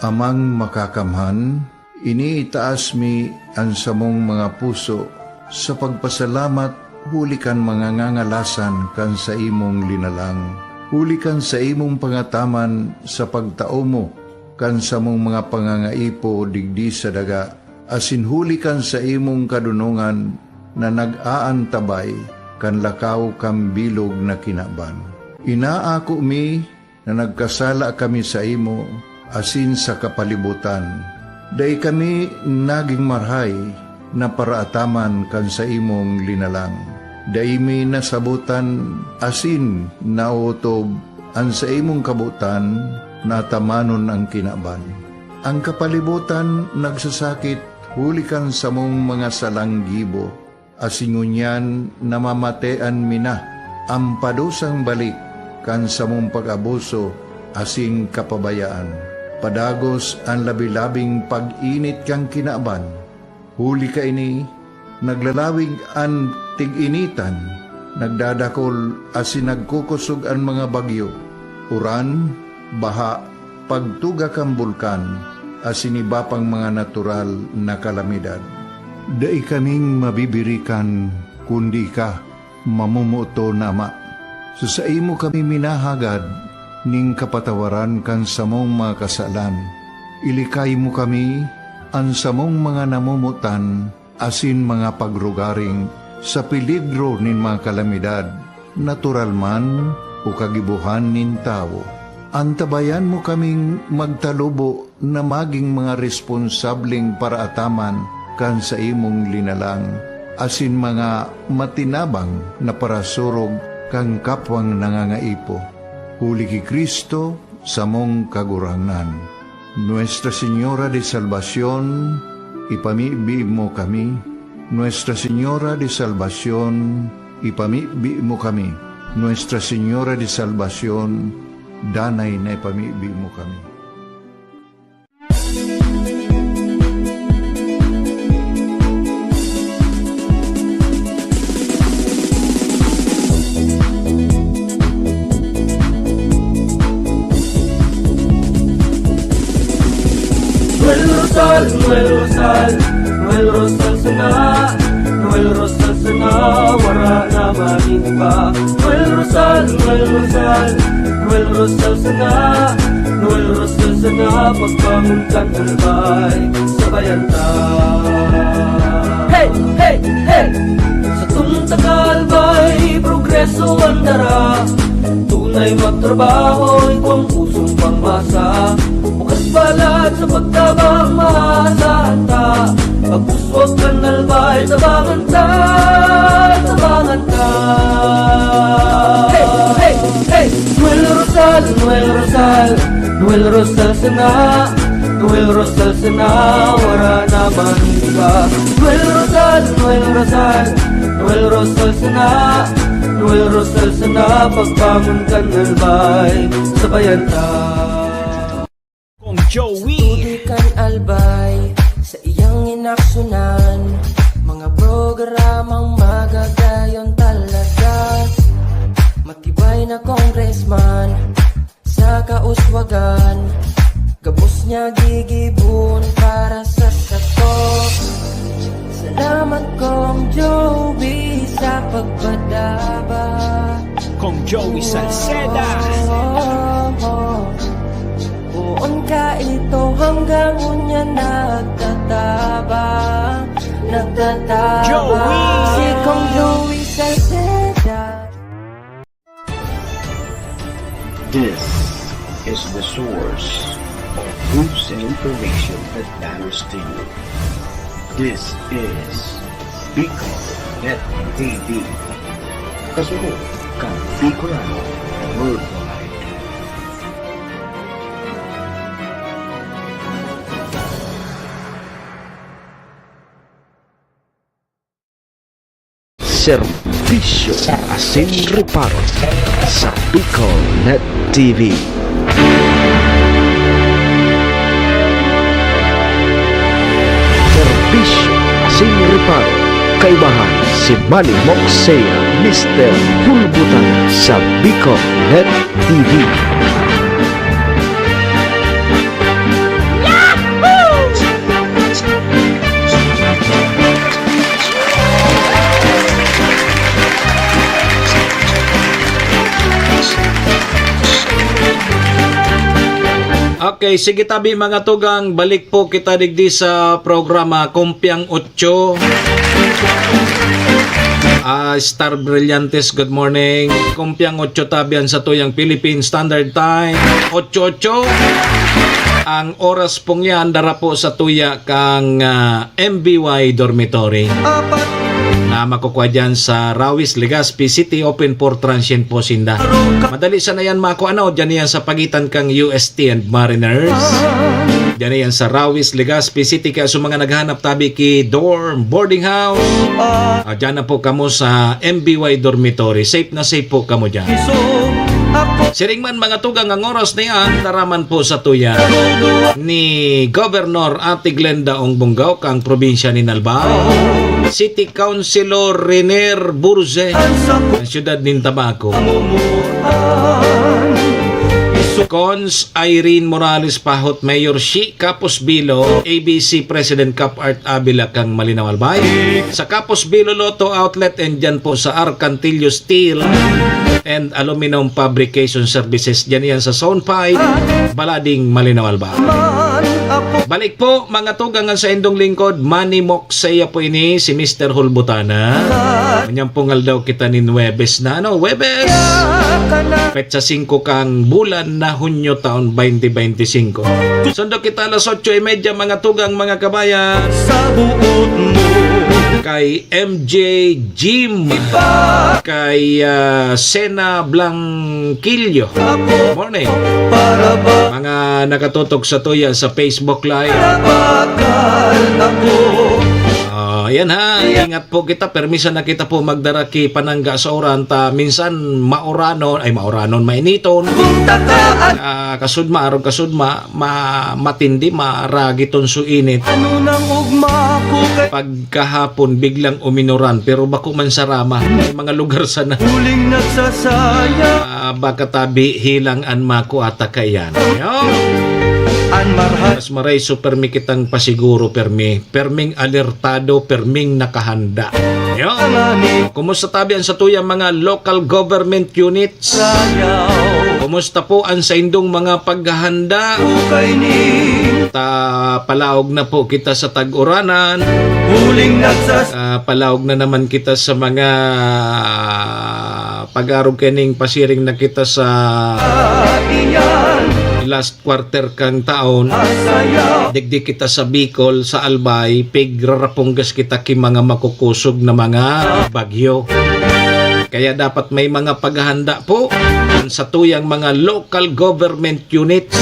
Amang makakamhan, iniitaas mi ang samong mga puso sa pagpasalamat. Huli kan mga ngangalasan kan sa imong linalang. Huli kan sa imong pangataman sa pagtao mo, kan sa mong mga pangangaipo digdi sa daga. Asin huli kan sa imong kadunungan na nag-aantabay kan lakaw kam bilog na kinaban. Inaako mi na nagkasala kami sa imo, asin sa kapalibutan. Day kami naging marhay na paraataman kan sa imong linalang. Daimi nasabutan asin nautob ang sa imong kabutan natamanon ang kinaban. Ang kapalibutan nagsasakit hulikan sa mong mga salanggibo, asingunyan namamatean mina ang padusang balik kan sa mong pag-abuso asing kapabayaan. Padagos ang labilabing pag-init kang kinaban. Huli ka ini, naglalawig ang tig-initan, nagdadakol asin nagkukusog ang mga bagyo, uran, baha, pagtuga kang bulkan, asin iba pang mga natural na kalamidad. Dai kaming mabibirikan, kundi ka, mamumuto nama. So sa imo kami minahagad, ning kapatawaran kan samong mga kasalan. Ilikay mo kami, ang samong mga namumutan, asin mga pagrugaring sa peligro nin mga kalamidad, natural man o kagibuhan nin tao. Antabayan mo kaming magtalubo na maging mga responsabling paraataman kan sa imong linalang, asin mga matinabang na parasurog kang kapwang nangangaipo. Huli ki Kristo sa mong kagurangan. Nuestra Señora de Salvación, ipamibi mo kami. Nuestra Señora de Salvación, ipamibi mo kami. Nuestra Señora de Salvación, danay na ipamibi mo kami. Noel Rosal sana, Noel Rosal sana, wala na malimba. Noel Rosal sana, Noel Rosal sana, pagbangon kang albay, sabayan ta. Hey, hey, hey! Sa tunta ka albay, progreso ang dara. Tunay magtrabaho, ikaw ang pusong pangmasa. Bukas palad sa pagtabang maasahan ta. Pagpuswag ka nalbay, tabangan ta, tabangan ta. Hey, hey, hey! Noel Rosal, Noel Rosal, Noel Rosal sana, Noel Rosal sana, wala naman iba. Noel Rosal, Noel Rosal, Noel Rosal sana, Noel Rosal sana, pagbangon ka nalbay, sabayan ta. Kung Joey Tudikan albay sa iyang inaksyonan, mga programang magagayon talaga. Matibay Dugay na congressman sa kauswagan, gabos niya gigibon para sa sato. Salamat kong Joey sa pagpadaba. Kong Joey Salceda. Buon ka ito hanggang unya nagtatabang. Joey! Si Kong Joey Salceda. This is the source of news and information that matters to you. This is Bicol Net TV. Kasunod kang Bicolano Worldwide. Serbisyo Asin Reparo sa Bicol Net TV. Serbisyo Asin Reparo, kaibahan si Manny Moxea, Mr. Hulbutan sa Bicol Net TV. Okay, sige tabi mga tugang, balik po kita digdi sa programa Kumpiang 8. Star Brillantes, good morning. Kumpiang 8 tabian sa tuyang Philippine Standard Time. 8:08. Ang oras pong yan, dara po sa tuya kang MBY Dormitory. Na makukuha dyan sa Rawis, Legazpi City, open for transient po sinda. Madali sana yan makuha dyan yan sa pagitan kang UST and Mariners. Dyan yan sa Rawis, Legazpi City, kaya sa mga naghanap tabi ki dorm, boarding house. Dyan na po kamo sa MBY Dormitory. Safe na safe po kamo dyan. Siring man mga tugang ang oras na yan, taraman po sa tuya ni Governor Ate Glenda Ongbonggaw kang probinsya ni Nalbao. City Councilor Rener Burze ang siyudad ng Tabaco. Cons Irene Morales Pahot, Mayor Shi Capos Bilo, ABC President Cap Art Abila kang Malinaw Albay. Sa Capos Bilo Lotto Outlet and dyan po sa Arcantillo Steel and Aluminum Fabrication Services, dyan yan sa Zone 5, Balading, Malinaw Albay. Balik po mga tugang sa indong lingkod, Manny Moxea po ini si Mr. Hulbutana. Kanyang pungal daw kita ni Huwebes na Huwebes. Petsa 5 kang bulan na Hunyo taon 2025. Sundo kita alas 8:30 mga tugang mga kabayan. Sa buot mo. Kay MJ Jim, kay Sena Blanquillo. Morning. Mga nakatutok sa tuya sa Facebook Live. Yan ha, ingat po kita, permisa na kita po magdaraki panangga sa oranta, minsan mauranon, mainiton, kasudma, arog kasudma, matindi, maragiton su init. Pagkahapon, biglang uminuran, pero bako man sarama, may mga lugar sana. Baka tabi, hilang an mako atakayan. Mas maray so permi kitang pasiguro perming alertado, perming nakahanda. Kumusta tabi ang sa tuyang mga local government units? Kumusta po ang sa indong mga paghahanda? Palaog na po kita sa tag-uranan. Palaog na naman kita sa mga pag-arog kening pasiring na kita sa last quarter kang taon. Digdi kita sa Bicol, sa Albay, pigraraponggas kita ki mga makukusog na mga bagyo. Kaya dapat may mga paghahanda po sa tuyang mga local government units.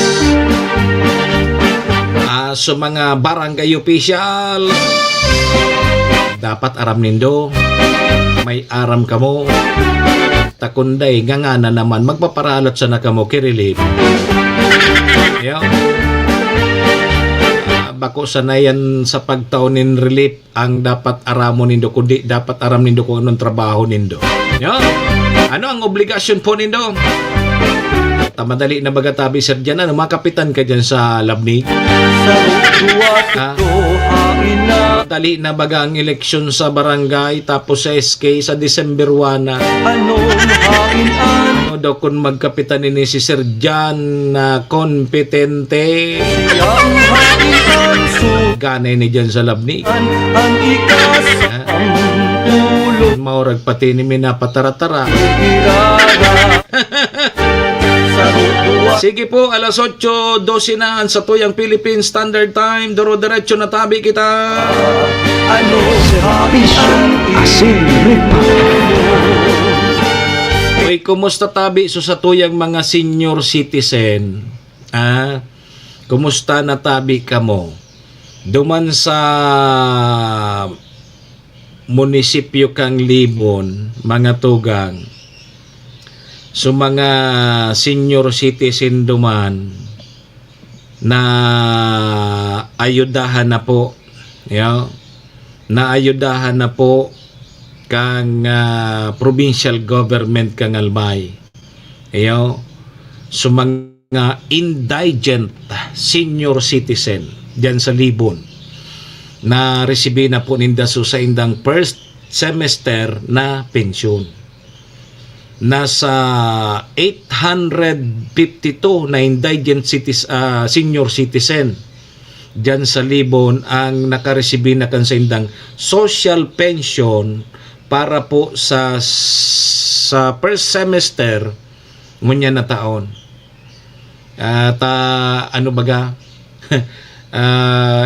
So mga barangay official, dapat aram nindo, may aram kamo. Takunday nga na naman magpaparalot sa nakamo kirelip. Bako sanayan sa pagtaunin relief ang dapat aramon nindo, kundi dapat aram nindo kung anong trabaho nindo. Ano ang obligasyon po nindo? Madali na baga tabi sir dyan. Ano, mga kapitan ka dyan sa labnig? Dali na baga ang eleksyon sa barangay tapos sa SK sa December 1 na. Ano daw kung magkapitan ni si Sir Jan na kompetente? Ganay ni dyan sa labnig. Maurag pati ni minapatara-tara. Sige po, alas 8:12 na sa tuyang Philippine Standard Time. Duro-diretso na tabi kita. Uy, kumusta tabi so sa tuyang mga senior citizen? Kumusta na tabi ka mo? Duman sa munisipyo kang Libon, mga tugang. So mga senior citizen duman na ayudahan na po, na ayudahan na po kang provincial government kang Albay. So mga indigent senior citizen diyan sa Libon na resibi na po ninda sa indang first semester na pensyon. Nasa 852 na indigent senior citizen dyan sa Libon ang nakaresibi na kan sa indang social pension para po sa first semester ngunya na taon. At ano baga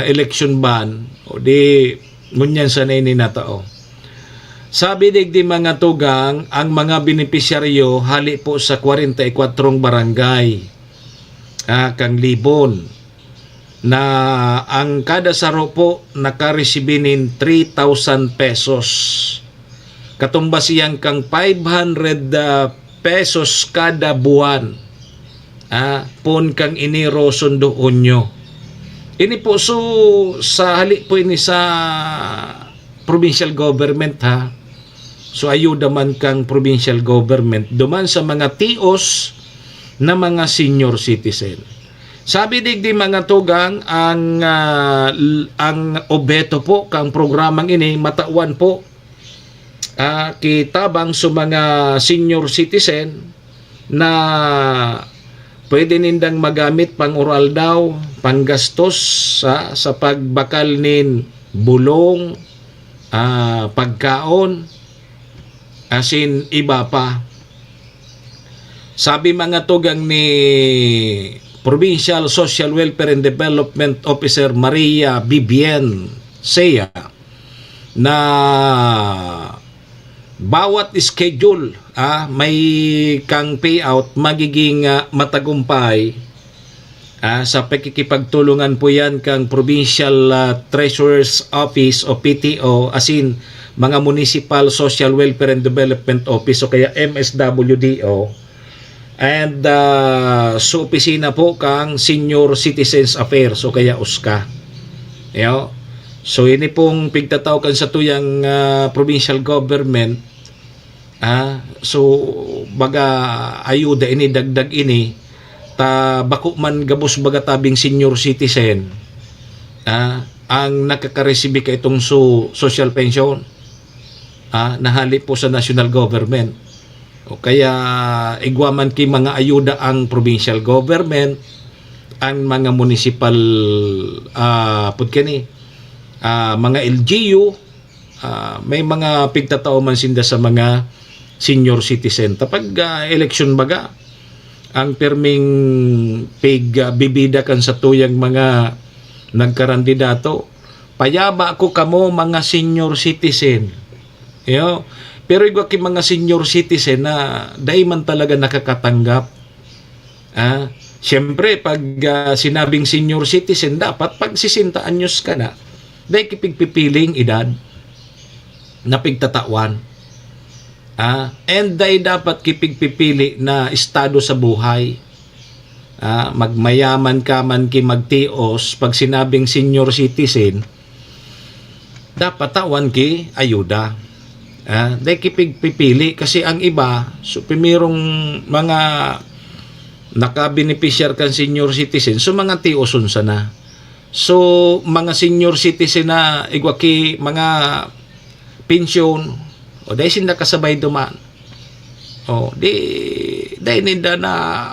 election ban o di ngunyan sa nini na tao. Sabi digdi mga tugang, ang mga benepisyaryo hali po sa 44 barangay kang Libon na ang kada saro po nakaresibinin 3,000 pesos. Katumbas siyang kang 500 pesos kada buwan. Pon kang iniro sundo unyo. Ini po so sa hali po ini sa provincial government So ayuda man kang provincial government duman sa mga tios na mga senior citizen. Sabi digdi mga tugang ang obeto po kang programang ini matawan po kitabang sa mga senior citizen na pwede nindang magamit pang oral daw, panggastos sa pagbakal nin bulong, pagkaon, asin iba pa. Sabi mga tugang ni Provincial Social Welfare and Development Officer Maria Bibien Sea na bawat schedule may kang payout magiging matagumpay sa pagkikipagtulungan po yan kang Provincial Treasurer's Office o PTO asin mga Municipal Social Welfare and Development Office o kaya MSWDO and sa opisina po kang Senior Citizens Affairs o kaya USCA. So ini pong pigtatawkan sa tuyang provincial government so baga ayuda ini dagdag ini ta bako man gabos baga tabing senior citizen ang nakakaresibik ka itong social pension nahali po sa national government o kaya igwaman ki mga ayuda ang provincial government ang mga municipal mga LGU may mga pigtatao man sinda sa mga senior citizen tapag election baga ang perming bibida kan sa tuyang mga nagkarandidato payaba ko kamo mga senior citizen pero igwa ki mga senior citizen na dahil man talaga nakakatanggap siyempre pag sinabing senior citizen dapat pag 60 anyos ka na dahil kipigpipiling edad na pigtatawan and dahil dapat kipigpipili na estado sa buhay magmayaman ka man ki magtios pag sinabing senior citizen dapat tawan ki ayuda Dahil pipili kasi ang iba, so pimirong mga naka-beneficiar kan senior citizen, so mga tiuson sana. So mga senior citizen na igwaki mga pensyon, o dahil sinda kasabay duman. O dahil ninda na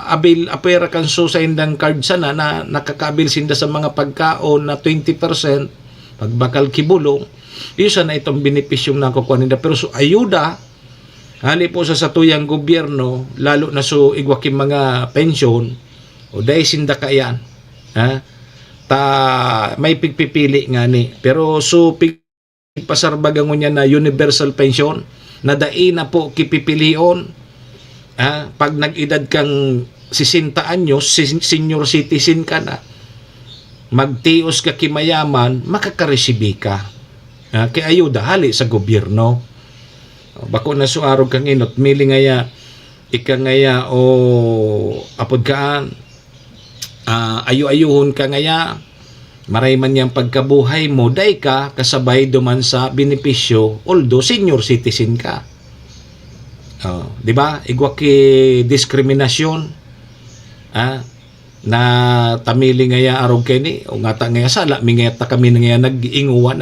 abil apera kan so sa indang card sana na nakakabil sinda sa mga pagkaon na 20% pagbakal kibulong. Isa na itong benepisyong nakukuha nila. Pero so ayuda, hali po sa satuyang gobyerno, lalo na so igwaking mga pensyon, o dahil sinda ka yan. May pigpipili nga ni. Pero so pigpasarbagan mo niya na universal pension, na dai na po kipipilion. Pag nag-edad kang 60 anyos, senior citizen ka na, magtios ka kimayaman, makakaresibi ka. Kaya ayuda, hali sa gobyerno. Bako na suarog kang inot, mili ngaya, ika ngaya o apod kaan, ayu-ayuhon ka ngaya, maray man niyang pagkabuhay mo, day ka kasabay duman sa benepisyo, although senior citizen ka. Di ba? Igwa ki diskriminasyon, na tamili ngaya arog kini, o nga ta ngaya sala, mingaya ta kami ngaya nag-inguwa,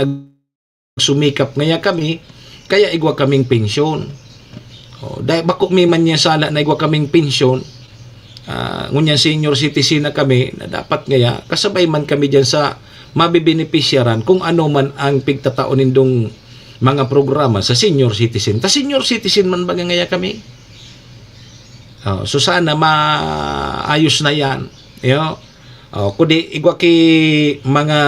sumikap ngaya kami, kaya igwa kaming pensyon. Dahil bako mi man niya sala na igwa kaming pensyon, ngunyan senior citizen na kami, na dapat ngaya, kasabay man kami dyan sa mabibenepisyaran kung ano man ang pigtataon nindong mga programa sa senior citizen. Ta senior citizen man ba ngaya kami? So sana maayos na yan. Kundi igwa ki mga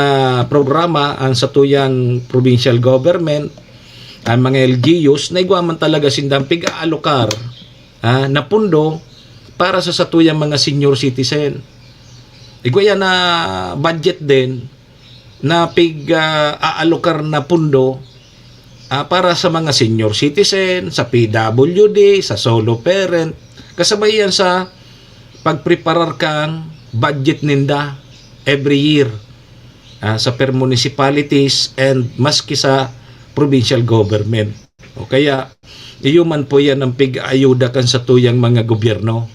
programa ang satuyang provincial government, ang mga LGUs, na igwa man talaga sindang pig-aalokar na pundo para sa satuyang mga senior citizen. Igwa yan na budget din na pig-aalokar na pundo para sa mga senior citizen, sa PWD, sa solo parent, kasabay yan sa pagpreparar kang budget ninda every year sa per municipalities and maski sa provincial government. O kaya iyuman po yan ang pig-ayuda kan sa tuyang mga gobyerno.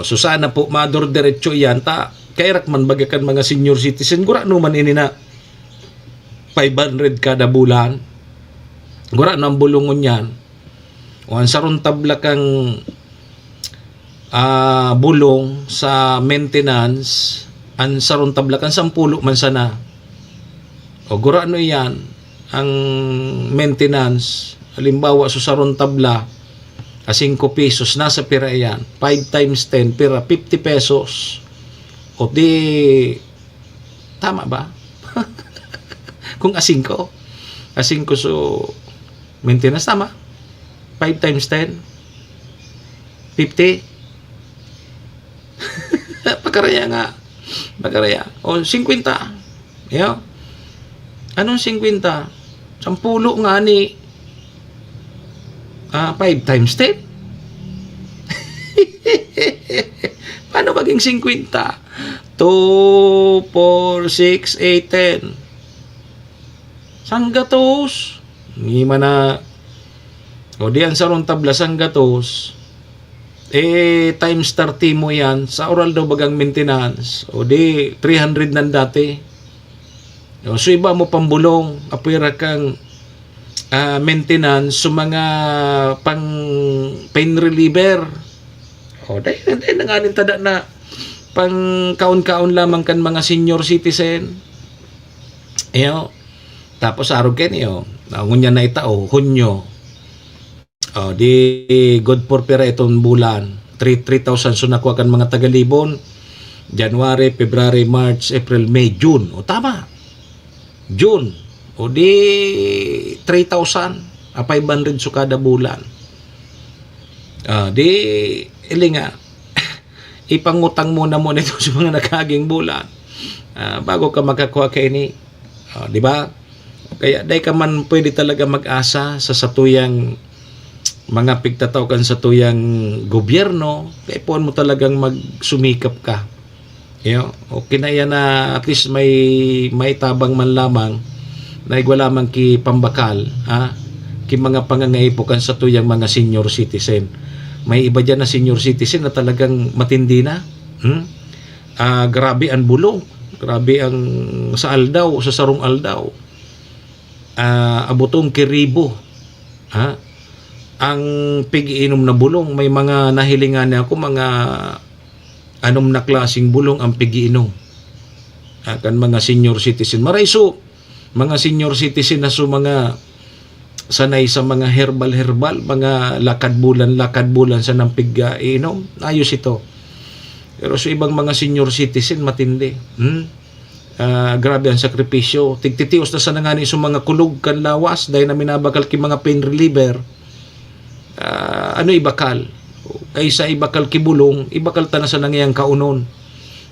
So sana po mador diretso yan ta kairak man bagakan mga senior citizen, gura naman ini na 500 kada bulan, gura nang bulungon yan, o ang saron tabla kang bulong sa maintenance, ang saron tabla kang 10 man sana, o gura ano yan ang maintenance, halimbawa sa saron tabla 5 pesos, nasa pira yan, 5 times 10 pira 50 pesos, o di tama ba? Kung A5 so maintenance, tama? 5 times 10 50 pagkaraya nga, pagkaraya o 50. Anong 50? 10 nga ni 5 times 10 paano maging 50? 2, 4, 6, 8, 10 sanggatos hindi man na, o diyan sa ron tabla sanggatos, times 30 mo yan sa oral daw bagang maintenance, o di 300 nan dati. So iba mo pambulong, apira kang maintenance sa mga pang pain reliever, o dahil nanganin tada na pang kaon-kaon lamang kan mga senior citizen. Tapos arog ken ngunya na itao Hunyo, di good for pera itong bulan 3,000 so nakuha kan mga tagalibon, January, February, March, April, May, June, o tama June, o di 3,000 500 so kada bulan. Di ilinga ipangutang muna ito sa mga nakaging bulan bago ka makakuha kay ni, di ba? Kaya dahil ka man pwede talaga mag-asa sa satuyang mga pigtataw kan sa tuyang gobyerno, kaya puan mo talagang magsumikap ka. Okay na yan na at least may tabang man lamang na igwa lamang ki pambakal mga pangangaipukan sa tuyang mga senior citizen. May iba dyan na senior citizen na talagang matindi na. Grabe ang bulong. Grabe ang sa aldaw, sa sarong aldaw. Abotong kiribo. Ang pigiinom na bulong, may mga nahilingan na ako, mga anom na klaseng bulong ang pigiinom. Kan mga senior citizen. Marayso, mga senior citizen na mga sanay sa mga herbal, mga lakad bulan sa nampig inom. Ayos ito. Pero sa ibang mga senior citizen, matindi. Grabe ang sakripisyo. Tigtitios na sa nangani sa mga kulog kan lawas dahil na minabakal ki mga pain reliever. Ibakal? Kaysa ibakal kibulong, ibakal ta na sa nangyayang kaunon.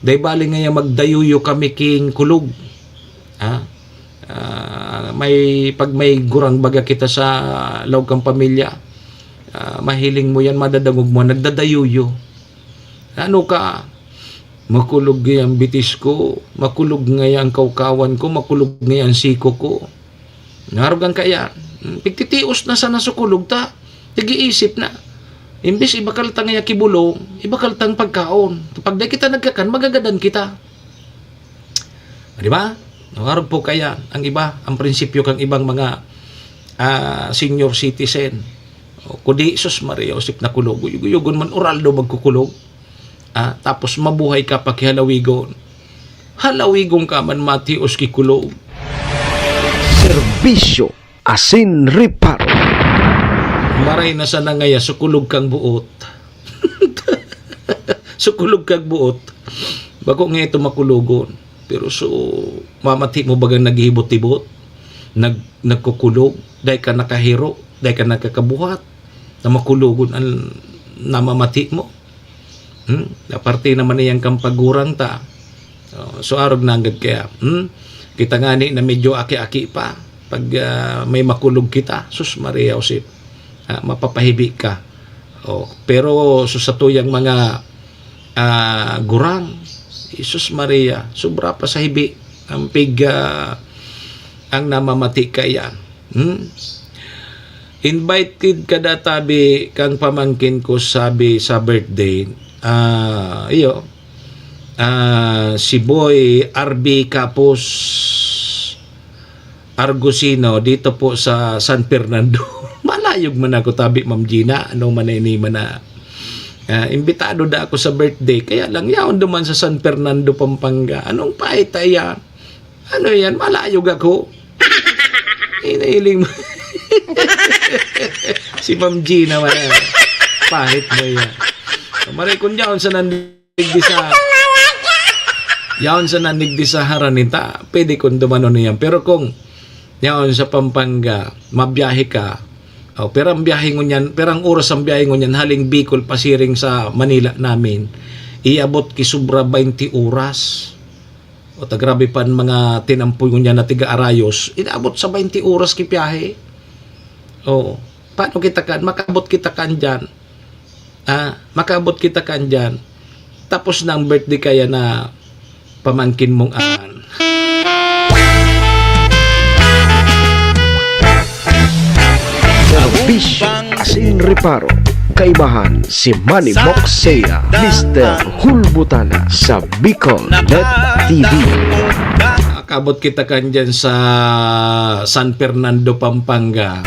Dahil bali ngayang magdayuyo kami king kulog. Pag may gurang baga kita sa lawag kang pamilya, mahiling mo yan, madadangog mo, nagdadayuyo. Ano ka? Makulog ngayang bitis ko, makulog ngayang kaukawan ko, makulog ngayang siko ko. Narugan kaya, pigtitios na sana sa kulog ta, tigiisip na. Imbis ibakal tang ngayang kibulong, ibakal tang pagkaon. Pag di kita nagkakan, magagadan kita. Di ba? Nakarog po kaya ang iba, ang prinsipyo kang ibang mga senior citizen. Kudi sus Maria Josep na kulog, yugon man oral do magkukulog. Tapos mabuhay ka pakihalawigon. Halawigon ka man matios kikulog. Serbisyo asin reparo. Maray na sana ngaya sukulog kang buot. Sukulog kang buot. Bago nga ito makulugon. Pero mamati mo bagang naghihibot-ibot, nagkukulog, dahil ka nakahiro, dahil ka nakakabuhat, na makulugon ang namamati mo. Aparte naman niyang kampagurang ta. So arog na agad kaya. Kita nga ni na medyo aki-aki pa. Pag may makulog kita, sus Maria Josep, mapapahibi ka. Pero sa tuyang mga gurang, Jesus Maria, sobra pa sa hibi ang ang namamati kaya. Invited ka databi kang pamangkin ko sabi sa birthday. Si Boy RB Capos Argusino dito po sa San Fernando. Malayog man ako tabi Ma'am Gina, ano man ini man na imbitado da ako sa birthday, kaya lang yaon duman sa San Fernando, Pampanga. Anong pahit yan? Ano yan? Malayog ako. Inahiling mo. Si Ma'am Gina man yan. Pahit mo yan. Maray kung yaon sa nandigdi sa Haranita, pwede kung dumano niyan. Pero kung yaon sa Pampanga, mabiyahe ka, pero ang biyahe ngunyan, perang oras ang biyahe ngunyan, haling Bicol pasiring sa Manila namin, iabot ki sobra 20 oras. Grabe pa mga tinampoy ngunyan na tiga Arayos, inaabot sa 20 oras ki biyahe. Paano kita kan? Makabot kita kan dyan. Makabot kita kan dyan. Tapos na ang birthday kaya na pamangkin mong an. Serbisyo asin reparo. Kaibahan si Manny Moxea, Mr. Hulbutana sa Bicol Net TV. Kabot kita kan dyan sa San Fernando, Pampanga.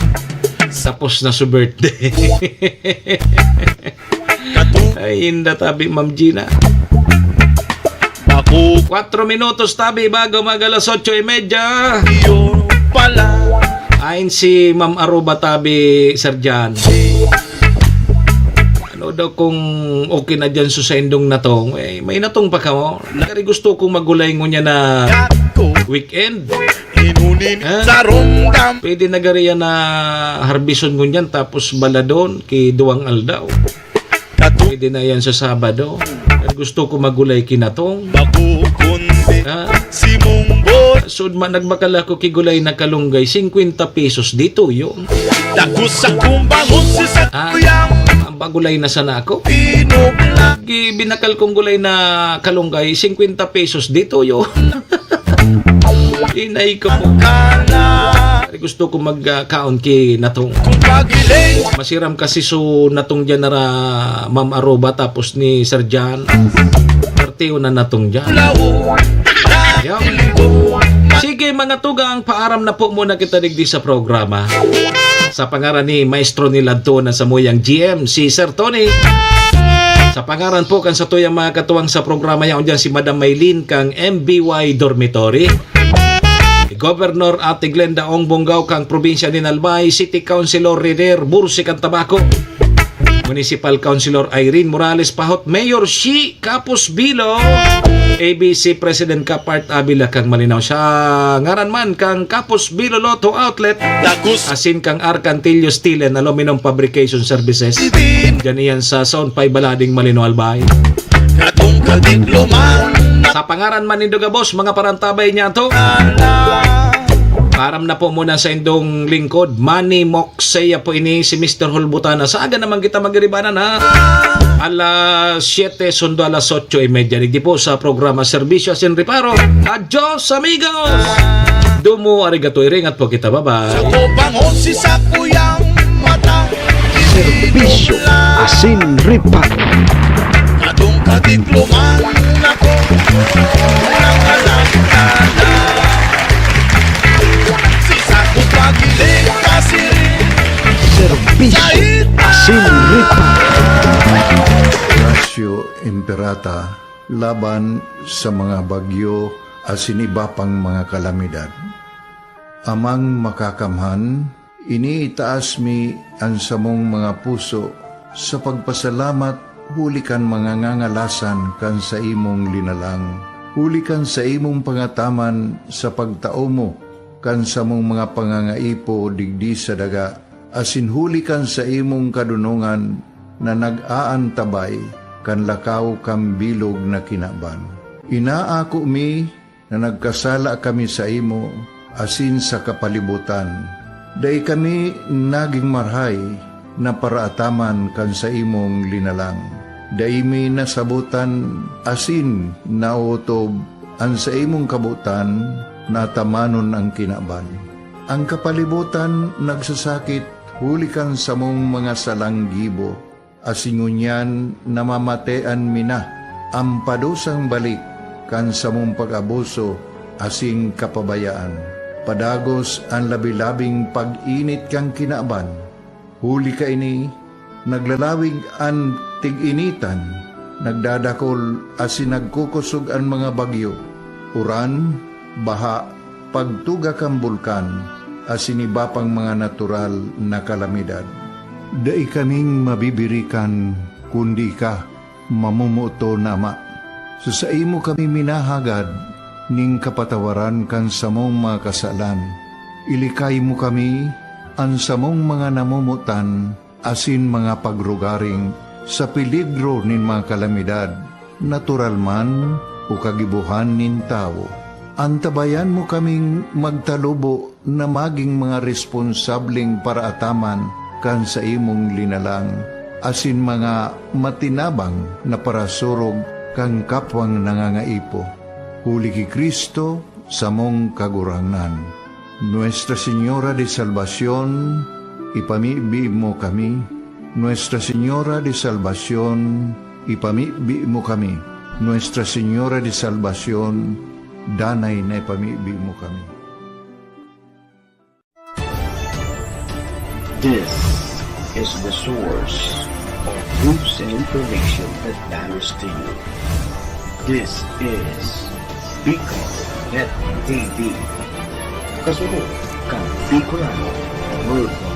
Tapos na sa birthday. Ay, hindi tabi, Ma'am Gina. 4 minutos tabi bago mag-alas 8:30. Ayon si Ma'am Aruba tabi, Sir Jan. Ano daw kung okay na dyan sa indong na to? May natong pa ka mo. Kari gusto kong magulay ngunya na weekend. Pwede na gariya na harbison ngunyan tapos baladon ki duwang aldaw. Pwede na yan sa Sabado. Gusto ko magulay kinatong. Sud man nagbakala ko kigulay na kalunggay 50 pesos dito yun. Ang bagulay na sana ako. Binakal kong gulay na kalunggay 50 pesos dito yun. Inay ko po. Ari gusto ko magkaon ki natong masiram kasi so natong dyan nara Ma'am Aruba tapos ni Sir John. Partiyo na natong dyan. Yaw. Sige mga tugang, paaram na po muna kita digdi sa programa. Sa pangaran ni Maestro ni Ladto na samuyang GM, si Sir Tony. Sa pangaran po kan sa tuyang mga katuwang sa programa yaon dyan si Madam Maylin kang MBY Dormitory. Governor Ate Glenda Ong Bonggao kang probinsya ni Albay, City Councilor Reder Bursi kang Tabaco, Municipal Councilor Irene Morales Pahot, Mayor Shi Capus Bilo, ABC President Kapart Abila kang Malinaw siya ngaran man kang Capus Bilo Lotto Outlet, asin kang Arcantillo Steel and Aluminum Fabrication Services, dyan iyan sa Sound 5 Balading Malinaw Albay. Sa pangaran man nindoga boss, mga parantabay niya to. Param na po muna sa indong lingkod, Manny Moxeya po ini si Mr. Hulbutana. Sa aga naman kita magiribanan ha. Alas 7 sundo alas 8:30. Di po sa programa Servicio Sin Reparo. Adios amigos! Dumo arigato iringat po kita, bye-bye. Serbisyo Asin Reparo. Kadikluman ako ng alam-tala. Sisa ko pagiling kasi Serbisyo Asin Reparo. Rasyo Imperata laban sa mga bagyo at siniba pang mga kalamidad. Amang makakamhan, iniitaas mi ang samong mga puso sa pagpasalamat. Hulikan mga ngangalasan kan sa imong linalang. Hulikan sa imong pangataman sa pagtao mo kan sa mong mga pangangaipo digdi sa daga. Asin hulikan sa imong kadunungan na nag-aantabay kan lakaw kang bilog na kinaban. Inaako mi na nagkasala kami sa imo asin sa kapalibutan. Dai kami naging marhay na paraataman kan sa imong linalang. Daimi nasabutan asin nautob ang sa imong kabutan na tamanon ang kinaban. Ang kapalibutan nagsasakit hulikan sa mong mga salanggibo asingunyan namamatean mina ang padusang balik kan sa mong pag-abuso asing kapabayaan. Padagos ang labi-labing pag-init kang kinaban. Huli ka ini, naglalawig ang tig-initan, nagdadakol asin nagkukusog ang mga bagyo, uran, baha, pagtuga kang bulkan, asin iba pang mga natural na kalamidad. Dai kaming mabibirikan, kundi ka, mamumuto nama. Sa imo kami minahagad, ning kapatawaran kan samong mga kasalan. Ilikay mo kami, ang samong mga namumutan, asin mga pagrugaring, sa peligro nin mga kalamidad, natural man o kagibuhan nin tao. Antabayan mo kaming magtalubo na maging mga responsableng paraataman kan sa imong linalang, asin mga matinabang na parasurog kang kapwang nangangaipo. Huli ki Kristo sa mong kaguranan. Nuestra Señora de Salvación, ipamibi mo kami. Nuestra Señora de Salvación, ipamibi mo kami. Nuestra Señora de Salvación, danay na ipamibi mo kami. This is the source of news and information that matters to you. This is Bicol Net TV. Kasunod kang Bicolano Worldwide.